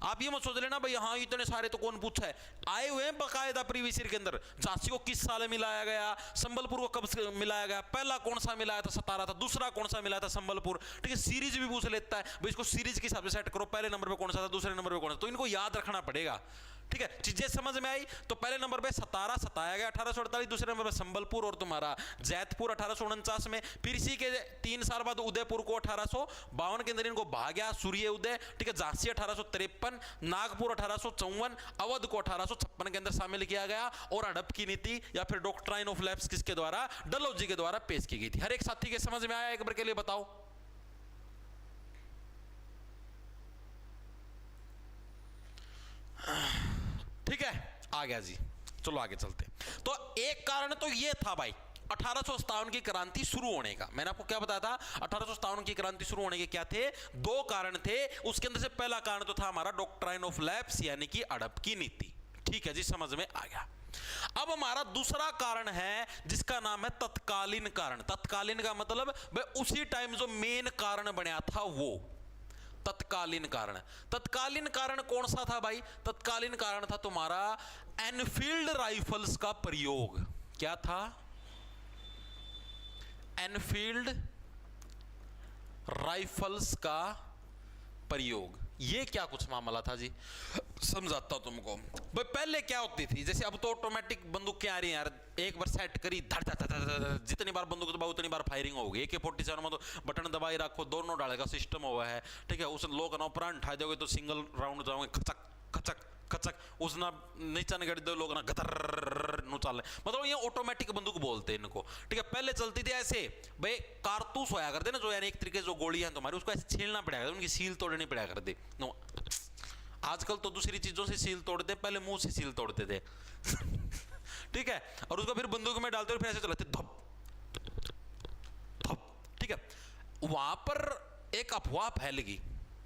आप ये मत सोच लेना भाई हाँ इतने सारे तो कौन पूछा है, आए हुए हैं बकायदा प्रीवियस ईयर के अंदर। झांसी को किस साल मिलाया गया, संबलपुर को कब मिलाया गया, पहला कौन सा मिलाया था 17 था, दूसरा कौन सा मिलाया था संबलपुर। ठीक है, सीरीज भी पूछ लेता है भाई, इसको सीरीज के हिसाब से सेट करो, पहले नंबर पे कौन सा था, दूसरे नंबर पे कौन सा, तो इनको याद रखना पड़ेगा। ठीक है, चीजें समझ में आई। तो पहले नंबर पे 17 सताया गया 1848, दूसरे नंबर पे संबलपुर और तुम्हारा जैतपुर 1849 में। फिर इसी के 3 साल बाद उदयपुर को 1852 के अंदर इनको भाग गया सूर्य उदय। ठीक है, झांसी 1853, नागपुर 1854, अवध को 1856 के अंदर शामिल किया गया, और हड़प की नीति या फिर डॉक्ट्राइन ऑफ लैप्स किसके द्वारा, डलहौजी के द्वारा पेश की गई थी। हर एक साथी के समझ में आया, एक बार के लिए बताओ। ठीक है, आ गया जी, चलो आगे चलते। तो एक कारण तो ये था भाई 1857 की क्रांति शुरू होने का, मैंने आपको क्या बताया था, 1857 की क्रांति शुरू होने के क्या थे, 2 कारण थे। उसके अंदर से पहला कारण तो था हमारा डॉक्ट्राइन ऑफ लैप्स यानी कि हड़प की नीति। ठीक है जी, समझ में आ गया। अब हमारा दूसरा कारण है जिसका नाम है तत्कालीन कारण। तत्कालीन का मतलब भाई उसी टाइम जो मेन कारण बना था वो तत्कालीन कारण। तत्कालीन कारण कौन सा था भाई, तत्कालीन कारण था तुम्हारा एनफील्ड राइफल्स का प्रयोग। क्या था, एनफील्ड राइफल्स का प्रयोग। ये क्या कुछ मामला था जी, समझाता हूं तुमको भाई। पहले क्या होती थी, जैसे अब तो ऑटोमेटिक बंदूकें आ रही हैं यार, एक बार सेट करी धड़ धड़ धड़ धड़, जितनी बार बंदूक दबाओ उतनी बार फायरिंग होगी। AK-47 में तो बटन दबाई रखो, दोनों डाले का सिस्टम हुआ है। ठीक है, उस लोग ना प्राण उठा दोगे तो सिंगल राउंड जाओगे, खचक खचक खचक, उसना नीचा निगड़ दो लोग ना गतर नु चल, मतलब ये ऑटोमेटिक बंदूक बोलते हैं इनको। ठीक है, पहले चलती थी ऐसे भाई, कारतूस होया करते ना जो, यानी एक तरीके जो गोलियां तुम्हारी, उसको ऐसे छीलना पड़ा करता, उनकी सील तोड़नी पड़ा करती। नो, आजकल तो दूसरी चीजों से सील तोड़ते, पहले मुंह से सील तोड़ते थे। ठीक है, और उसको फिर बंदूक में डालते और फिर ऐसे चलाते धप धप। ठीक है, वहां पर एक अफवाह फैल गई।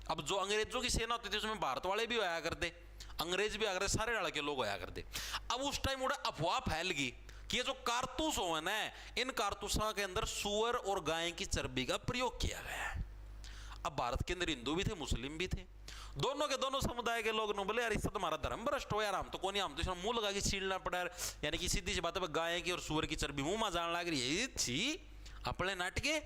अब जो अंग्रेजों की सेना होती थी उसमें भारत वाले भी आया करते, अंग्रेज भी आकर सारे डाल के लोग आया करते। अब उस टाइम उड़ा अफवाह फैल गई कि ये जो कारतूस हो ना, इन कारतूसों के अंदर सुअर और गाय की चर्बी का प्रयोग किया गया है। अब भारत के अंदर हिंदू भी थे मुस्लिम भी थे, दोनों के दोनों समुदाय के लोग बोले यार इससे तुम्हारा धर्म भ्रष्ट हो यार, हम तो कौन, हम तो इसमें मुंह लगा के छीलना पड़ा यार। यानी कि सीधी सी बात है, गाय की और सुअर की चर्बी मुंह में जान लग रही है, छी अपने नाटके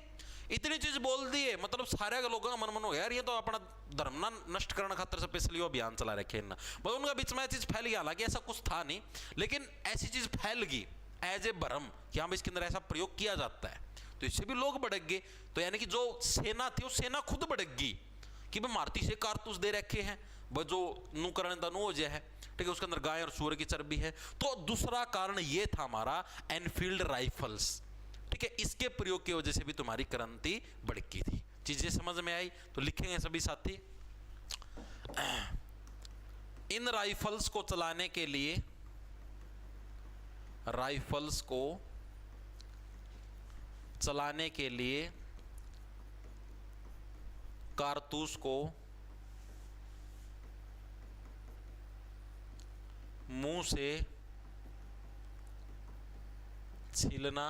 इतनी चीज बोल दी है, मतलब सारे के लोगों का मन हो यार ये तो अपना धर्म ना नष्ट करने खातर स्पेशली अभियान चला रखे ना, मतलब उनका बीच में चीज फैल गई। हालांकि ऐसा कुछ था नहीं, लेकिन ऐसी चीज फैल गई एज ए भ्रम कि हाँ इसके अंदर ऐसा प्रयोग किया जाता है, तो इससे भी लोग भड़क गए। तो यानी कि जो सेना थी वो सेना खुद भड़क गई कि भाई मारुति से कारतूस दे रखे हैं, वह जो नुकरण तनुज है, ठीक है, उसके अंदर गाय और सूअर की चर्बी है। तो दूसरा कारण ये था हमारा एनफील्ड राइफल्स। ठीक है, इसके प्रयोग की वजह से भी तुम्हारी क्रांति भड़की थी। चीजें समझ में आई तो लिखेंगे सभी साथी। इन राइफल्स को चलाने के लिए, राइफल्स को चलाने के लिए कारतूस को मुंह से छीलना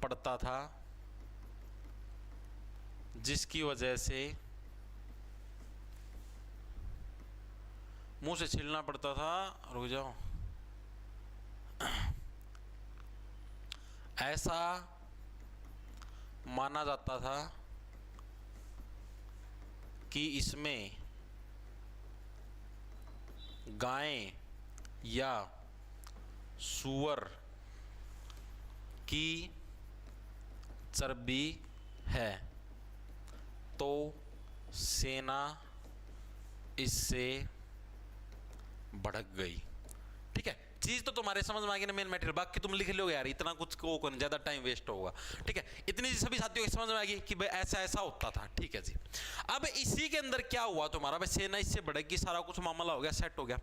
पड़ता था, जिसकी वजह से मुंह से छीलना पड़ता था, रुक जाओ, ऐसा माना जाता था कि इसमें गाय या सूअर की चर्बी है तो सेना इससे भड़क गई। ठीक है, चीज तो तुम्हारे समझ में आ गई ना, मेन मैटेरियल। बाकी तुम लिख लोगे यार, इतना कुछ को कौन ज्यादा टाइम वेस्ट होगा। ठीक है, इतनी सभी साथियों को समझ में आ गई कि भाई ऐसा ऐसा होता था। ठीक है जी, अब इसी के अंदर क्या हुआ तुम्हारा, भाई सेना इससे भड़क, सारा कुछ मामला हो गया, सेट हो गया।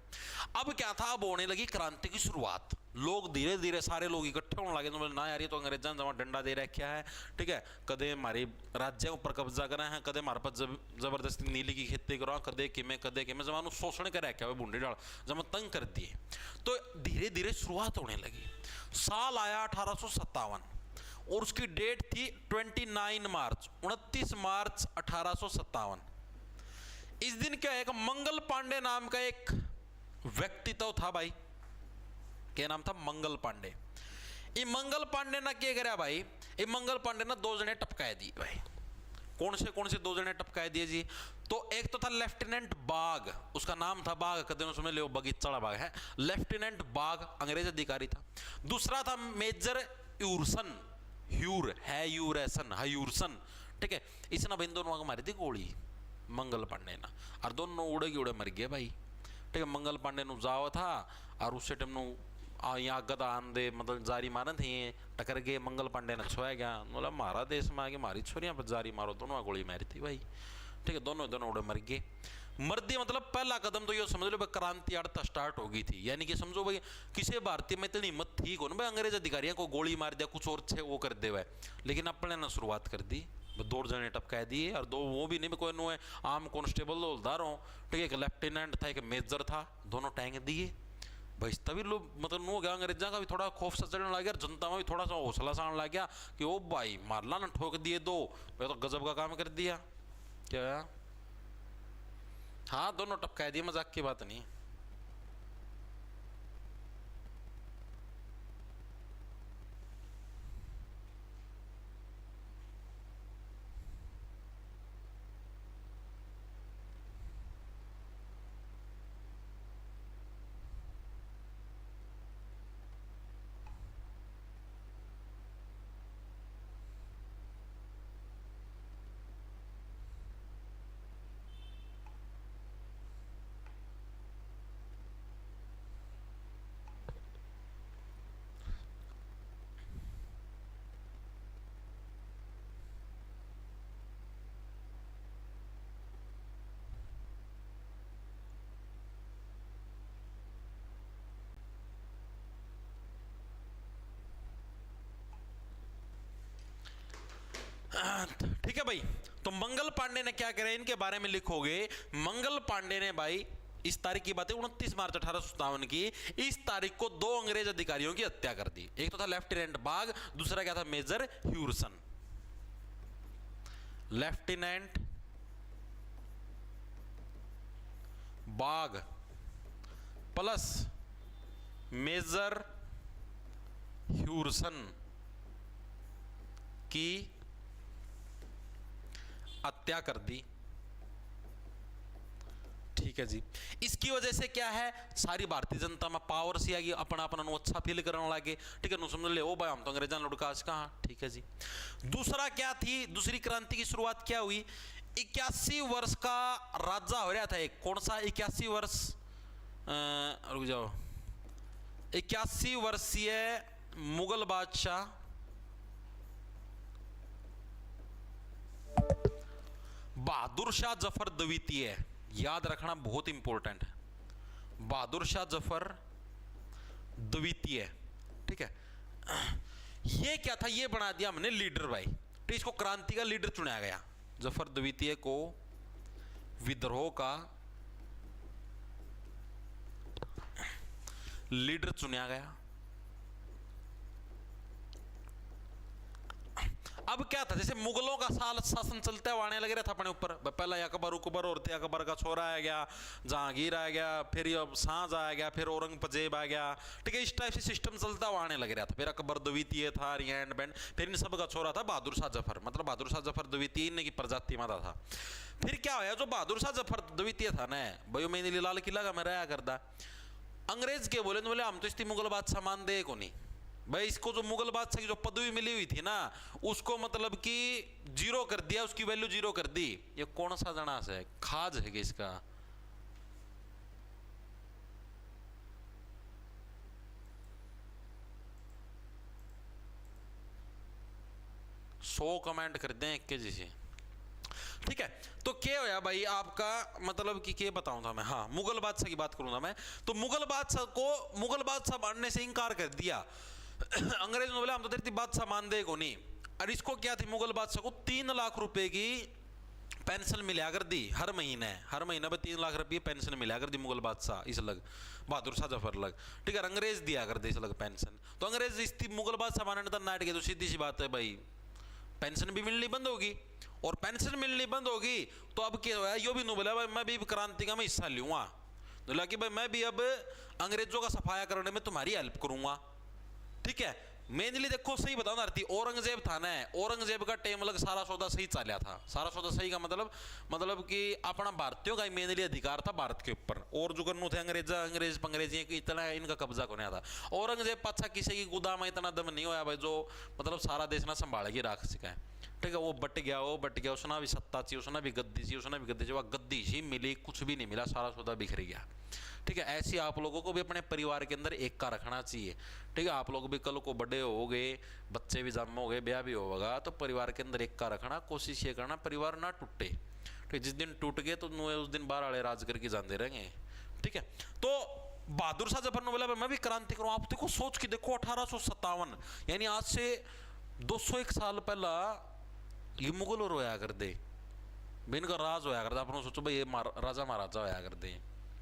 अब क्या था, अब होने लगी क्रांति की शुरुआत। लोग धीरे धीरे सारे लोग इकट्ठे होने लगे, तो ना यार ये तो अंग्रेजों ने डंडा दे रखा है। ठीक है, कदे हमारे राज्य के ऊपर कब्जा करा है, कदे हमारे पास जबरदस्ती नीली की खेती करो, कदे किमें जमानु शोषण कर रखा है बूंदी डाल, जमा तंग कर दिए। तो धीरे धीरे शुरुआत होने लगी। साल आया 1857 और उसकी डेट थी 29 मार्च, 29 मार्च 1857। इस दिन क्या है, मंगल पांडे नाम का एक व्यक्तित्व था भाई। क्या नाम था, मंगल पांडे। ये मंगल पांडे ना क्या कराया भाई, ये मंगल पांडे ना दो जने टपकाए दिए भाई। कौन से दो जने टपकाए दिए जी, तो एक तो था लेफ्टिनेंट बाग, उसका नाम था बाग, कदे न सुने ले, बगीचा बाग है, लेफ्टिनेंट बाग अंग्रेज अधिकारी था। दूसरा था मेजर यूरसन, ह्यूरसन। ठीक है, इसने भाई दोनों को मारी थी गोली मंगल पांडे ना, और दोनों उड़े के उड़े मर गए भाई। ठीक है, मंगल पांडे नु जाओ था और उस टाइम नु यहाँ गदा आन दे मतलब जारी मारन थे, टकर गए, मंगल पांडे ने छोया गया, बोला मारा देश में आगे मारी छोरियां पर जारी मारो, दोनों गोली मारी थी भाई। ठीक है, दोनों उड़े मर गए। मर्दी मतलब पहला कदम तो ये समझ लो भाई क्रांति अर्थता स्टार्ट हो गई थी। यानी कि समझो भाई किसी भारतीय में इतनी हिम्मत थी कौन भाई अंग्रेज अधिकारियों को गोली मार दिया, कुछ और छे वो कर दे भाई, लेकिन अपने ने शुरुआत कर दी। दो जने टपका दिए, और दो वो भी नहीं कोई नो है आम कांस्टेबल हवलदार हो। ठीक है, एक लेफ्टिनेंट था, एक मेजर था, दोनों टैंक दिए भाई। तभी लोग मतलब नो गया, अंग्रेजा का भी थोड़ा खौफ सा चढ़ने लग गया, जनता में भी थोड़ा सा हौसला सा आने लग गया कि ओ भाई मारला ना, ठोक दिए दो भाई, तो गजब का काम कर दिया। क्या, हाँ दोनों टपका दिए, मजाक की बात नहीं। ठीक है भाई, तो मंगल पांडे ने क्या करा, इनके बारे में लिखोगे। मंगल पांडे ने भाई इस तारीख की बात है 29 मार्च 1857 की, इस तारीख को दो अंग्रेज अधिकारियों की हत्या कर दी। एक तो था लेफ्टिनेंट बाग, दूसरा क्या था, मेजर ह्यूरसन। लेफ्टिनेंट बाग प्लस मेजर ह्यूरसन की हत्या कर दी। ठीक है जी, इसकी वजह से क्या है, सारी भारतीय जनता में पावर सी आ गई, अपना अपना अच्छा फील करने लगे। ठीक है, नु समझ ले ओ भाई हम तो अंग्रेजों लुटकाश कहाँ। ठीक है जी, दूसरा क्या थी, दूसरी क्रांति की शुरुआत क्या हुई, 81 वर्ष का राजा हो रहा था एक, कौन सा 81 वर्ष, रुक जाओ, 81 वर्षीय मुगल बादशाह बहादुर शाह जफर द्वितीय, याद रखना बहुत इंपॉर्टेंट है, बहादुर शाह जफर द्वितीय। ठीक है, ये क्या था, ये बना दिया हमने लीडर भाई। तो इसको क्रांति का लीडर चुना गया, जफर द्वितीय को विद्रोह का लीडर चुना गया। अब क्या था, जैसे मुगलों का साल शासन चलता है आने लग रहा था अपने ऊपर, पहला अकबर उकबर और थे, अकबर का छोरा आ गया, जहांगीर आ गया, फिर ये शाहजहां आ गया, फिर औरंगजेब आ गया, ठीक है, इस टाइप से सिस्टम चलता हुआ आने लग रहा था। फिर अकबर द्वितीय था, रिएंड बैंड, फिर इन सब का छोरा था बहादुर शाह जफर, मतलब बहादुर शाह जफर द्वितीय इनकी प्रजाति माता था। फिर क्या होया, जो बहादुर शाह जफर द्वितीय था ना भाई, मैंने लाल किला का मैं रहा करता, अंग्रेज के बोले बोले हम तो इसकी मुगल बादशाह मान दे को नहीं भाई, इसको जो मुगल बादशाह की जो पदवी मिली हुई थी ना, उसको मतलब कि जीरो कर दिया, उसकी वैल्यू जीरो कर दी। ये कौन सा जनास है, खाज है कि इसका? सौ कमेंट कर दें एक के जी से, ठीक है। तो क्या होया भाई आपका, मतलब कि क्या बताऊं था मैं, हाँ मुगल बादशाह की बात करूंगा मैं। तो मुगल बादशाह को मुगल बादशाह बनने से इनकार कर दिया अंग्रेज ने बोला हम तो तेरी बादशाह मान दे को नहीं। और इसको क्या थी, मुगल बादशाह को 3 लाख रुपए की पेंशन मिला कर दी हर महीने में 3 लाख रुपये पेंशन मिला कर दी मुगल बादशाह इस लग, बहादुर शाह जफर लग, ठीक है। अंग्रेज दिया कर दे इस लग पेंशन। तो अंग्रेज इस मुगल बादशाह मानने तक नाट गए, तो सीधी सी बात है भाई पेंशन भी मिलनी बंद होगी, और पेंशन मिलनी बंद होगी तो अब क्या हुआ, यो भी नहीं बोला भाई मैं भी क्रांति का मैं हिस्सा लूंगा, बोला कि भाई मैं भी अब अंग्रेजों का सफाया करने में तुम्हारी हेल्प करूंगा, ठीक है। मेनली देखो सही बताओ ना, औरंगजेब था ना, औरंगजेब का टाइम अलग सारा सौदा सही चला था। सारा सौदा सही का मतलब कि अपना भारतीयों का मेनली अधिकार था भारत के ऊपर, और जो करनू थे अंग्रेज पंग्रेजी इतना इनका कब्जा को नहीं था। औरंगजेब पाछा किसी की गुदा में इतना दम नहीं होया भाई जो मतलब सारा देश ना संभाल के रख सके, ठीक है। वो बट गया, उसना भी सत्ता चाहिए, उसना भी गद्दी चाहिए, वह गद्दी ही मिली, कुछ भी नहीं मिला, सारा सौदा बिखर गया, ठीक है। ऐसी आप लोगों को भी अपने परिवार के अंदर एक का रखना चाहिए, ठीक है। आप लोग भी कल को बड़े हो गए, बच्चे भी जन्म हो गए, ब्याह भी होगा, तो परिवार के अंदर एक का रखना, कोशिश ये करना परिवार ना टूटे, ठीक। जिस दिन टूट गए तो उस दिन बाहर वाले राज करके जानते रहेंगे, ठीक है। तो बहादुर शाह जफर ने बोला मैं भी क्रांति करूँ। आप देखो सोच के देखो 1857 यानी आज से 201 साल पहला ये मुगल और होया कर दे, इनका राज होया करता। अपने सोचो भाई ये राजा महाराजा होया कर दे,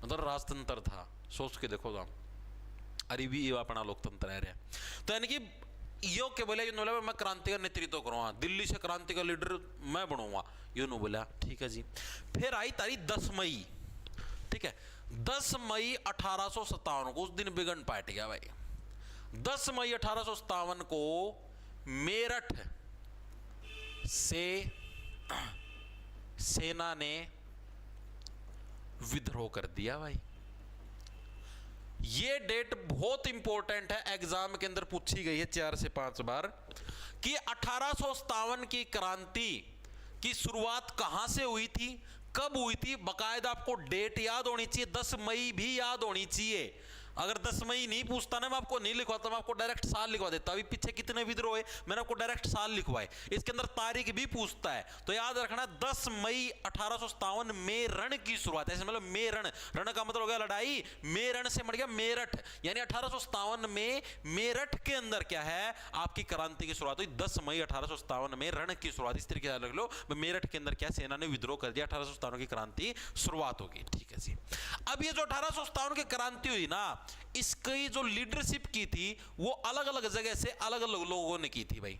मतलब राजतंत्र था, सोच के देखो तो अरे भी ये अपना लोकतंत्र है रहा। तो यानी कि यो के बोले मैं क्रांति का नेतृत्व करूँगा, दिल्ली से क्रांति का लीडर मैं बनूंगा, यो नु बोला ठीक है जी। फिर आई तारीख 10 मई, ठीक है। 10 मई 1857 को, उस दिन बिगन पाट गया भाई। 10 मई 1857 को मेरठ से सेना ने विद्रोह कर दिया भाई। ये डेट बहुत इंपॉर्टेंट है, एग्जाम के अंदर पूछी गई है 4 से 5 बार कि 1857 की क्रांति की शुरुआत कहां से हुई थी, कब हुई थी, बकायदा आपको डेट याद होनी चाहिए, 10 मई भी याद होनी चाहिए। अगर 10 मई नहीं पूछता ना, मैं आपको नहीं लिखवाता, मैं आपको डायरेक्ट साल लिखवा देता। अभी पीछे कितने विद्रोह है मैंने आपको डायरेक्ट साल लिखवाए, इसके अंदर तारीख भी पूछता है। तो याद रखना 10 मई 1857 में रण की शुरुआत, ऐसे मतलब मेरण, रण का मतलब हो गया लड़ाई, मेरण से मर गया मेरठ, यानी 1857 में मेरठ के अंदर क्या है आपकी क्रांति की शुरुआत हुई। 10 मई 1857 में रण की शुरुआत, इस तरीके से रख लो, मेरठ के अंदर क्या सेना ने विद्रोह कर दिया, 1857 की क्रांति शुरुआत होगी, ठीक है जी। अब ये जो 1857 की क्रांति हुई ना, इसकी जो लीडरशिप की थी वो अलग अलग जगह से अलग अलग लोगों ने की थी भाई,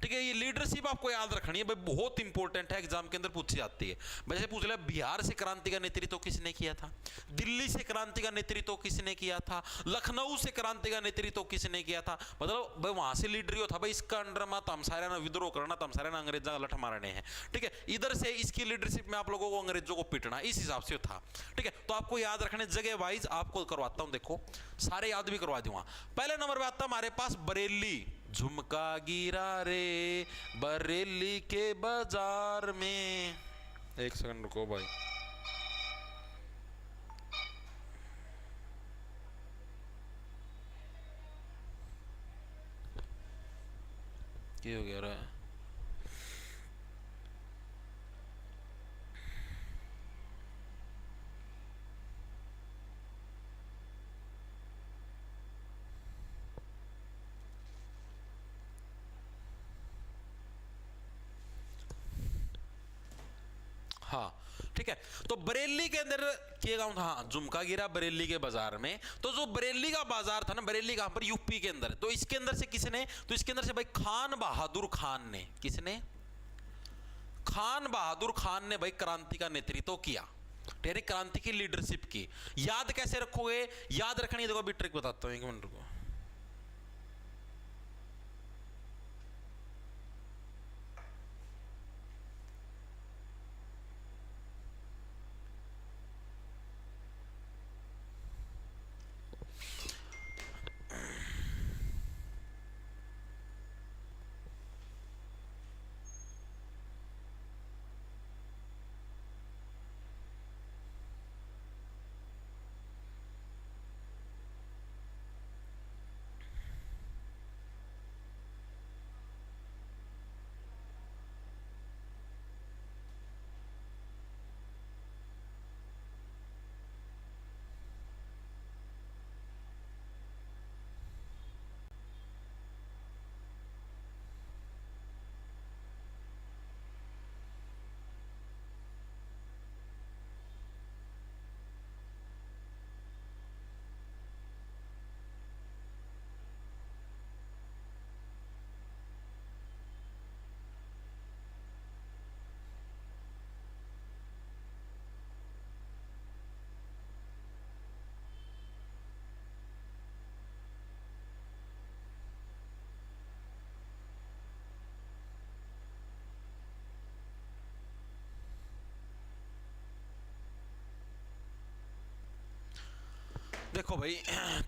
ठीक है। ये लीडरशिप आपको याद रखनी है भाई, बहुत इंपॉर्टेंट है, एग्जाम के अंदर पूछी जाती है। वैसे पूछ लिया बिहार से क्रांति का नेतृत्व किसने किया था, दिल्ली से क्रांति का नेतृत्व किसने किया था, लखनऊ से क्रांति का नेतृत्व किसने किया था, मतलब भाई वहां से लीडर था भाई, इसका अंडर में तमसारा ने विद्रोह करना, तमसारा ने अंग्रेजों का लठ मारने हैं, ठीक है। इधर से इसकी लीडरशिप में आप लोगों को अंग्रेजों को पिटना, इस हिसाब से था, ठीक है। तो आपको याद रखने जगह वाइज आपको करवाता हूं, देखो सारे याद भी करवा दूंगा। पहले नंबर पे आता हमारे पास बरेली, झुमका गिरा रे बरेली के बाजार में। एक सेकंड रुको भाई, क्या हो गया रहा है? हाँ ठीक है। तो बरेली के अंदर ये गांव था, हाँ झुमका गिरा बरेली के बाजार में। तो जो बरेली का बाजार था ना, बरेली कहां पर, यूपी के अंदर। तो इसके अंदर से किसने, तो इसके अंदर से भाई खान बहादुर खान ने, किसने, खान बहादुर खान ने भाई क्रांति का नेतृत्व किया, यानी क्रांति की लीडरशिप की। याद कैसे रखोगे, याद रखनी है, देखो अभी ट्रिक बताता हूं, एक मिनट रुको। देखो भाई,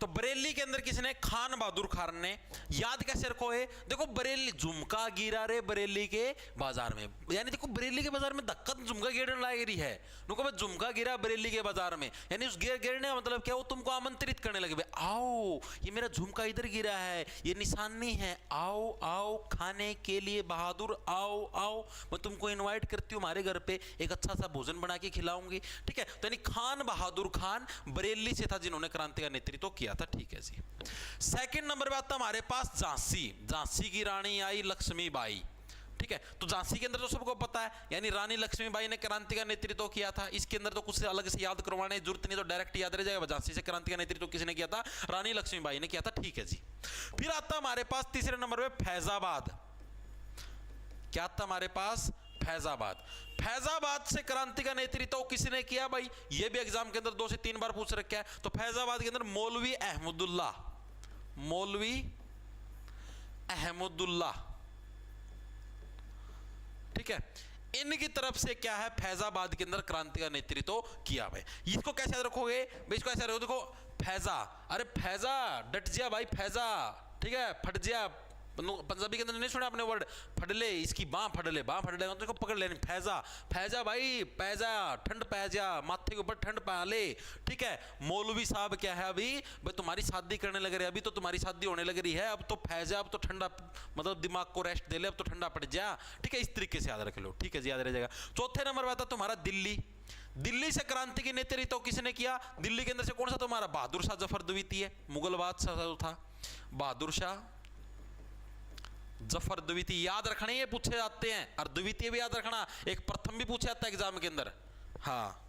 तो बरेली के अंदर किसने, खान बहादुर खान ने। याद कैसे रखो है, देखो बरेली, झुमका गिरा रे बरेली के बाजार में, यानी देखो बरेली के बाजार में धक्का झुमका गिरने लग रही है, नुको भाई झुमका गिरा बरेली के बाजार में, यानी उस गिरने का मतलब क्या, वो तुमको आमंत्रित करने लगे, भाई आओ ये मेरा झुमका इधर गिरा है, ये निशानी है, आओ आओ खाने के लिए बहादुर, आओ आओ मैं तुमको इन्वाइट करती हूँ हमारे घर पे, एक अच्छा सा भोजन बना के खिलाऊंगी। ठीक है, तो यानी खान बहादुर खान बरेली से था जिन्होंने क्रांति का नेतृत्व किया था। ठीक है जी। सेकंड नंबर पे आता हमारे पास झांसी, झांसी की रानी आई लक्ष्मीबाई। ठीक है, तो झांसी के अंदर तो सबको पता है, यानी रानी लक्ष्मीबाई ने क्रांति का नेतृत्व किया था। इसके अंदर तो कुछ अलग से याद करवाने की जरूरत नहीं, तो डायरेक्ट याद रह जाएगा, झांसी से क्रांति का नेतृत्व किसने किया था, रानी लक्ष्मीबाई ने किया था। ठीक है जी। फिर आता हमारे पास तीसरे नंबर पे फैजाबाद। क्या आता हमारे पास, फैजाबाद। फैजाबाद से क्रांति का नेतृत्व किसने किया भाई, ये भी एग्जाम के अंदर 2 से 3 बार पूछ रखा है। तो फैजाबाद के अंदर मौलवी अहमदुल्ला, मौलवी अहमदुल्ला। ठीक है, इनकी तरफ से क्या है, फैजाबाद के अंदर क्रांति का नेतृत्व किया भाई। इसको कैसे याद रखोगे भाई, इसको ऐसे रखो, देखो फैजा, अरे फैजा डट जा भाई, फैजा, ठीक है, फट जा, पंजाबी के अंदर नहीं सुना आपने वर्ड फटले, इसकी बाँ फटले, बाँ फटले तो इसको पकड़ लेनी, फैजा, फैजा भाई, पैजा ठंड पैजा, माथे के ऊपर ठंड पा ले। ठीक है, मौलवी साहब क्या है, अभी भाई तुम्हारी शादी करने लग रही है, अभी तो तुम्हारी शादी होने लग रही है, अब तो फैजा, अब तो ठंडा, मतलब दिमाग को रेस्ट दे ले, अब तो ठंडा पड़ जा। ठीक है, इस तरीके से याद रख लो। ठीक है जी, याद रह जाएगा। चौथे नंबर पर आता तुम्हारा दिल्ली। दिल्ली से क्रांति की नेतृत्व किसने किया, दिल्ली के अंदर से कौन सा तुम्हारा, बहादुर शाह जफर द्वितीय, मुगल बादशाह था बहादुर शाह जफर द्वितीय। याद रखने ये पूछे जाते हैं, और द्वितीय भी याद रखना, एक प्रथम भी पूछा जाता है एग्जाम के अंदर। हाँ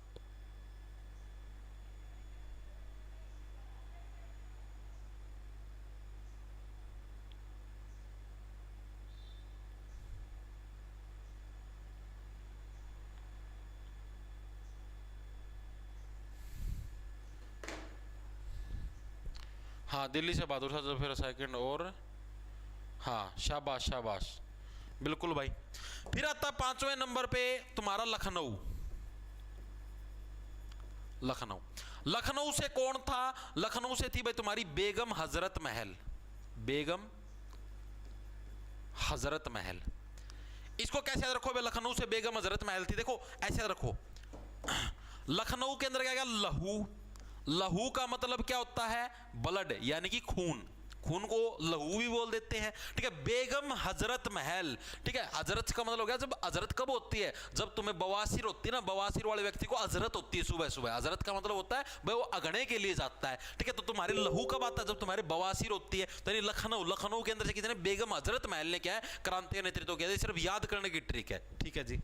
हाँ, दिल्ली से बहादुर शाह जफर सेकंड, और हाँ शाबाश शाबाश, बिल्कुल भाई। फिर आता 5वें नंबर पे तुम्हारा लखनऊ। लखनऊ, लखनऊ से कौन था, लखनऊ से थी भाई तुम्हारी बेगम हजरत महल, बेगम हजरत महल। इसको कैसे याद रखो भाई, लखनऊ से बेगम हजरत महल थी। देखो ऐसे याद रखो, लखनऊ के अंदर क्या क्या, लहू, लहू का मतलब क्या होता है, ब्लड, यानी कि खून, खून को लहू भी बोल देते हैं, ठीक है। बेगम हजरत महल, ठीक है। हजरत का मतलब हो गया, जब हजरत कब होती है, जब तुम्हें बवासीर होती है ना, बवासीर वाले व्यक्ति को हजरत होती है सुबह सुबह। हजरत का मतलब होता है भाई वो अगने के लिए जाता है, ठीक है। तो तुम्हारे लहू कब आता है, जब तुम्हारे बवासीर होती है। तो यानी लखनऊ, लखनऊ के अंदर से किसी ने बेगम हजरत महल ने क्या है, क्रांति का नेतृत्व किया। सिर्फ याद करने की ट्रिक है, ठीक है जी।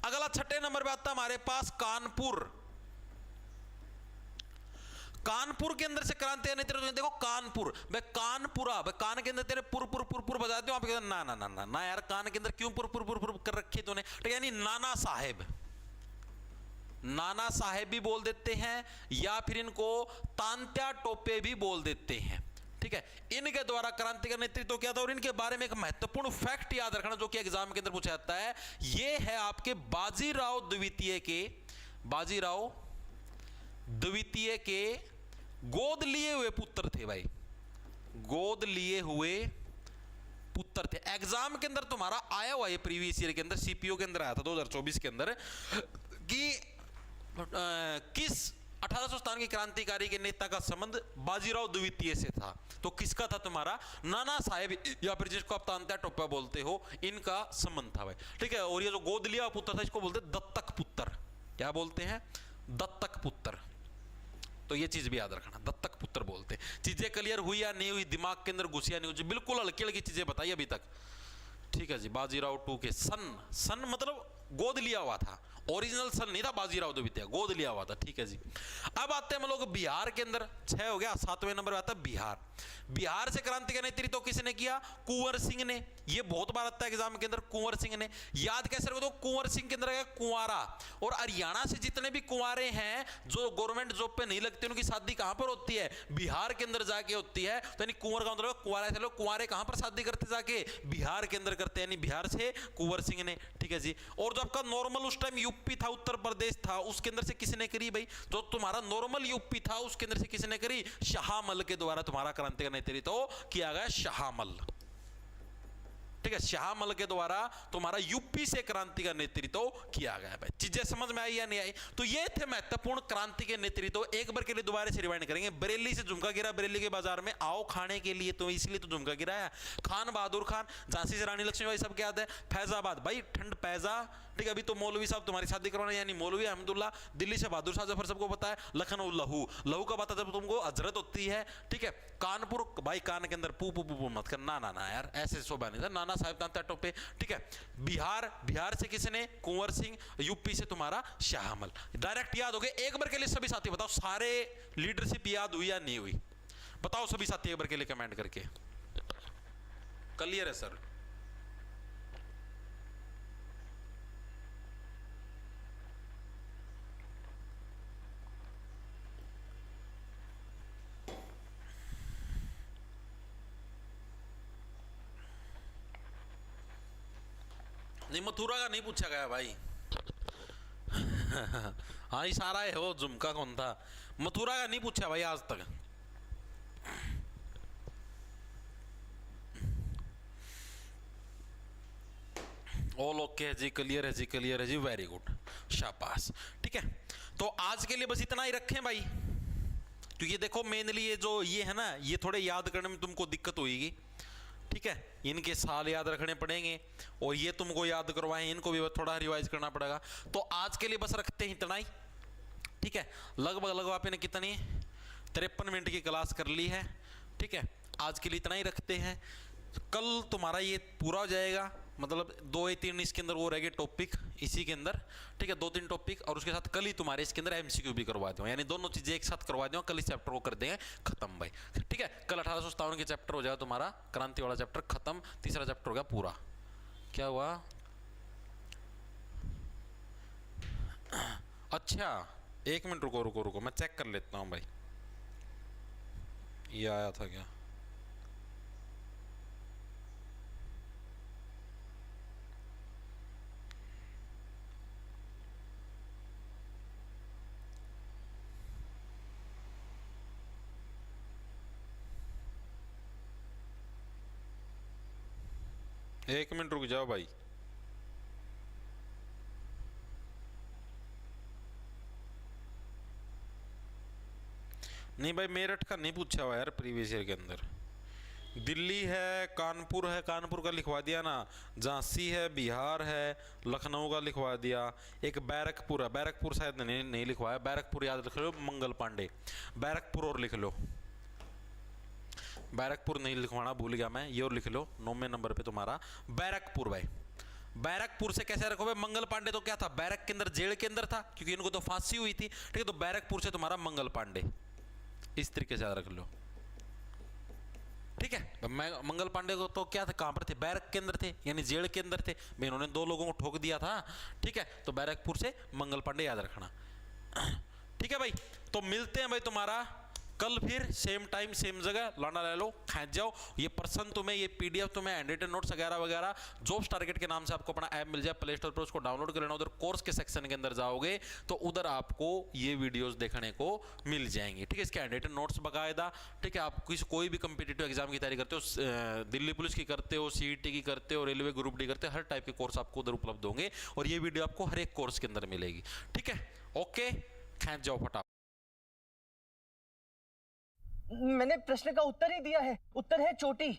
अगला 6 नंबर पे आता है हमारे पास कानपुर। कानपुर के अंदर से क्रांति का नेतृत्व, देखो कानपुर, भाई कानपुरा, भाई कान के अंदर तेरे पुर पुर पुर पुर बजाते हो आप, ना ना ना ना ना यार, कान के अंदर क्यों पुर पुर पुर पुर कर रखी तूने, तो यानी नाना साहेब, नाना साहेब भी बोल देते हैं, या फिर इनको तांत्या टोपे भी बोल देते हैं, ठीक है। इनके द्वारा क्रांति का नेतृत्व किया था। और इनके बारे में एक महत्वपूर्ण फैक्ट याद रखना जो कि एग्जाम के अंदर पूछा जाता है, ये है आपके बाजीराव द्वितीय के, बाजीराव द्वितीय के गोद लिए हुए पुत्र थे भाई, गोद लिए हुए पुत्र थे। एग्जाम के अंदर तुम्हारा आया हुआ है, प्रीवियस ईयर के अंदर सीपीओ के अंदर आया था 2024 के अंदर, कि किस 1857 की क्रांतिकारी के नेता का संबंध बाजीराव द्वितीय से था। तो किसका था, तुम्हारा नाना साहेब, या फिर जिसको आप तांत्या टोपा बोलते हो, इनका संबंध था भाई, ठीक है। और ये जो गोद लिया पुत्र था, इसको बोलते दत्तक पुत्र। क्या बोलते हैं, दत्तक पुत्र। तो ये चीज भी याद रखना, दत्तक पुत्र बोलते हैं। चीजें क्लियर हुई या नहीं हुई, दिमाग के अंदर घुसी या नहीं हुई, बिल्कुल हल्की हल्की चीजें बताई अभी तक, ठीक है जी। बाजीराव टू के सन, सन मतलब गोद लिया हुआ था, ओरिजिनल सन नहीं था बाजीराव द्वितीय, गोद लिया हुआ था, ठीक है जी। अब आते हैं हम लोग बिहार के अंदर, 6 हो गया। 7वें नंबर पे आता है बिहार। बिहार से क्रांति का नेतृत्व किसने किया, कुंवर सिंह ने। ये बहुत बार आता है एग्जाम के अंदर, कुंवर सिंह ने। याद कैसे रखो, तो कुंवर सिंह के अंदर है कुंवारा। और हरियाणा से जितने भी कुंवारे हैं जो गवर्नमेंट जॉब पे नहीं लगते, उनकी शादी कहां पर होती है, बिहार के अंदर जाके होती है। तो यानी कुंवर का मतलब कुंवारा से लोग, कुंवारे कहां पर शादी करते जाके, बिहार के अंदर करते हैं, यानी बिहार से कुंवर सिंह ने, ठीक है जी। और जो आपका नॉर्मल उस टाइम यूपी था, उत्तर प्रदेश था, उसके अंदर से किसने करी भाई, जो तुम्हारा नॉर्मल यूपी था उसके अंदर से किसने करी, शाहमल के द्वारा तुम्हारा क्रांति का नेतृत्व किया गया, शाहमल, ठीक है। शाहमल के द्वारा तुम्हारा यूपी से क्रांति का नेतृत्व किया गया है। चीजें समझ में आई या नहीं आई, तो ये थे महत्वपूर्ण क्रांति के नेतृत्व। एक बार के लिए दोबारा से रिवाइंड करेंगे। बरेली से झुमका गिरा, बरेली के बाजार में आओ खाने के लिए, तो इसलिए तो झुमका गिराया। खान बहादुर खान, झांसी से रानी लक्ष्मीबाई, सबके याद है। फैजाबाद भाई ठंड पैजा, ठीक है। अभी तो मौलवी साहब तुम्हारी शादी करवाना, यानी मौलवी अहमदुल्ला। दिल्ली से बहादुर शाह जफर, सबको पता है। लखनऊ लहू, लहू का बात है जब तुमको हजरत होती है, ठीक है। कानपुर भाई, कान के अंदर पू पू पू पू मत कर, ना ना ना यार, ऐसे शोभा नहीं था। नाना साहेब तांत्या टोपे, ठीक है। बिहार, बिहार से किसने, कुंवर सिंह। यूपी से तुम्हारा शाहमल। डायरेक्ट याद हो गए। एक बार के लिए सभी साथी बताओ, सारे लीडरशिप याद हुई या नहीं हुई, बताओ सभी साथी एक बार के लिए कमेंट करके। क्लियर है सर, नहीं मथुरा का नहीं पूछा गया भाई। हाँ इशारा है, वो झुमका कौन था, मथुरा का नहीं पूछा भाई आज तक। ऑल ओके है जी, क्लियर है जी, क्लियर है जी, वेरी गुड, शाबाश, ठीक है। तो आज के लिए बस इतना ही रखें भाई, क्योंकि देखो मेनली ये जो ये है ना, ये थोड़े याद करने में तुमको दिक्कत होगी, ठीक है। इनके साल याद रखने पड़ेंगे और ये तुमको याद करवाएं, इनको भी थोड़ा रिवाइज करना पड़ेगा। तो आज के लिए बस रखते हैं इतना ही, ठीक है। लगभग आपने कितनी 53 मिनट की क्लास कर ली है, ठीक है। आज के लिए इतना ही रखते हैं। कल तुम्हारा ये पूरा हो जाएगा, मतलब 2 या 3 इसके अंदर वो रहेंगे टॉपिक इसी के अंदर, ठीक है। 2-3 टॉपिक, और उसके साथ कल ही तुम्हारे इसके अंदर एमसीक्यू भी करवा दूँ, यानी दोनों चीजें एक साथ करवा दूँ। कल इस चैप्टर को कर देंगे खत्म भाई, ठीक है। कल 1857 के चैप्टर हो जाएगा तुम्हारा, क्रांति वाला चैप्टर खत्म, तीसरा चैप्टर हो गया पूरा। क्या हुआ, अच्छा 1 मिनट रुको रुको रुको, मैं चेक कर लेता हूँ भाई, ये आया था क्या। एक मिनट रुक जाओ भाई। नहीं भाई मेरठ का नहीं पूछा हुआ यार प्रीवियस ईयर के अंदर, दिल्ली है, कानपुर है, कानपुर का लिखवा दिया ना, झांसी है, बिहार है, लखनऊ का लिखवा दिया, एक बैरकपुर है, बैरकपुर शायद नहीं लिखवाया, बैरकपुर याद रख लो, मंगल पांडे, बैरकपुर और लिख लो, बैरकपुर नहीं लिखवाना भूल गया मैं, ये और लिख लो 9वें नंबर पे तुम्हारा बैरकपुर भाई। बैरकपुर से कैसे रखो भाई, मंगल पांडे तो क्या था, बैरक के अंदर, जेल के अंदर था, क्योंकि इनको तो फांसी हुई थी, ठीक है, तो बैरकपुर से तुम्हारा मंगल पांडे, इस तरीके से याद रख लो, ठीक है। मैं मंगल पांडे को तो क्या था, कहां पर थे, बैरक के अंदर थे, यानी जेल के अंदर थे, मैं इन्होंने 2 लोगों को ठोक दिया था, ठीक है, तो बैरकपुर से मंगल पांडे याद रखना, ठीक है भाई। तो मिलते हैं भाई तुम्हारा कल फिर सेम टाइम सेम जगह, लाना ले लो, खींच जाओ, ये पर्सन तुम्हें, ये पीडीएफ तुम्हें, हैंडरिटन नोट्स वगैरह वगैरह, जॉब्स टारगेट के नाम से आपको अपना ऐप मिल जाए प्ले स्टोर पर, उसको डाउनलोड कर लेना, उधर कोर्स के सेक्शन के अंदर जाओगे तो उधर आपको ये वीडियोस देखने को मिल जाएंगे, ठीक है, इसके हैंडरिटन नोट्स बाकायदा, ठीक है। आप कोई भी कंपिटिटिव एग्जाम की तैयारी करते हो, दिल्ली पुलिस की करते हो, सीईटी की करते हो, रेलवे ग्रुप डी करते हो, हर टाइप के कोर्स आपको उधर उपलब्ध होंगे, और ये वीडियो आपको हर एक कोर्स के अंदर मिलेगी, ठीक है। ओके, खींच जाओ फटाफट। मैंने प्रश्न का उत्तर ही दिया है, उत्तर है चोटी।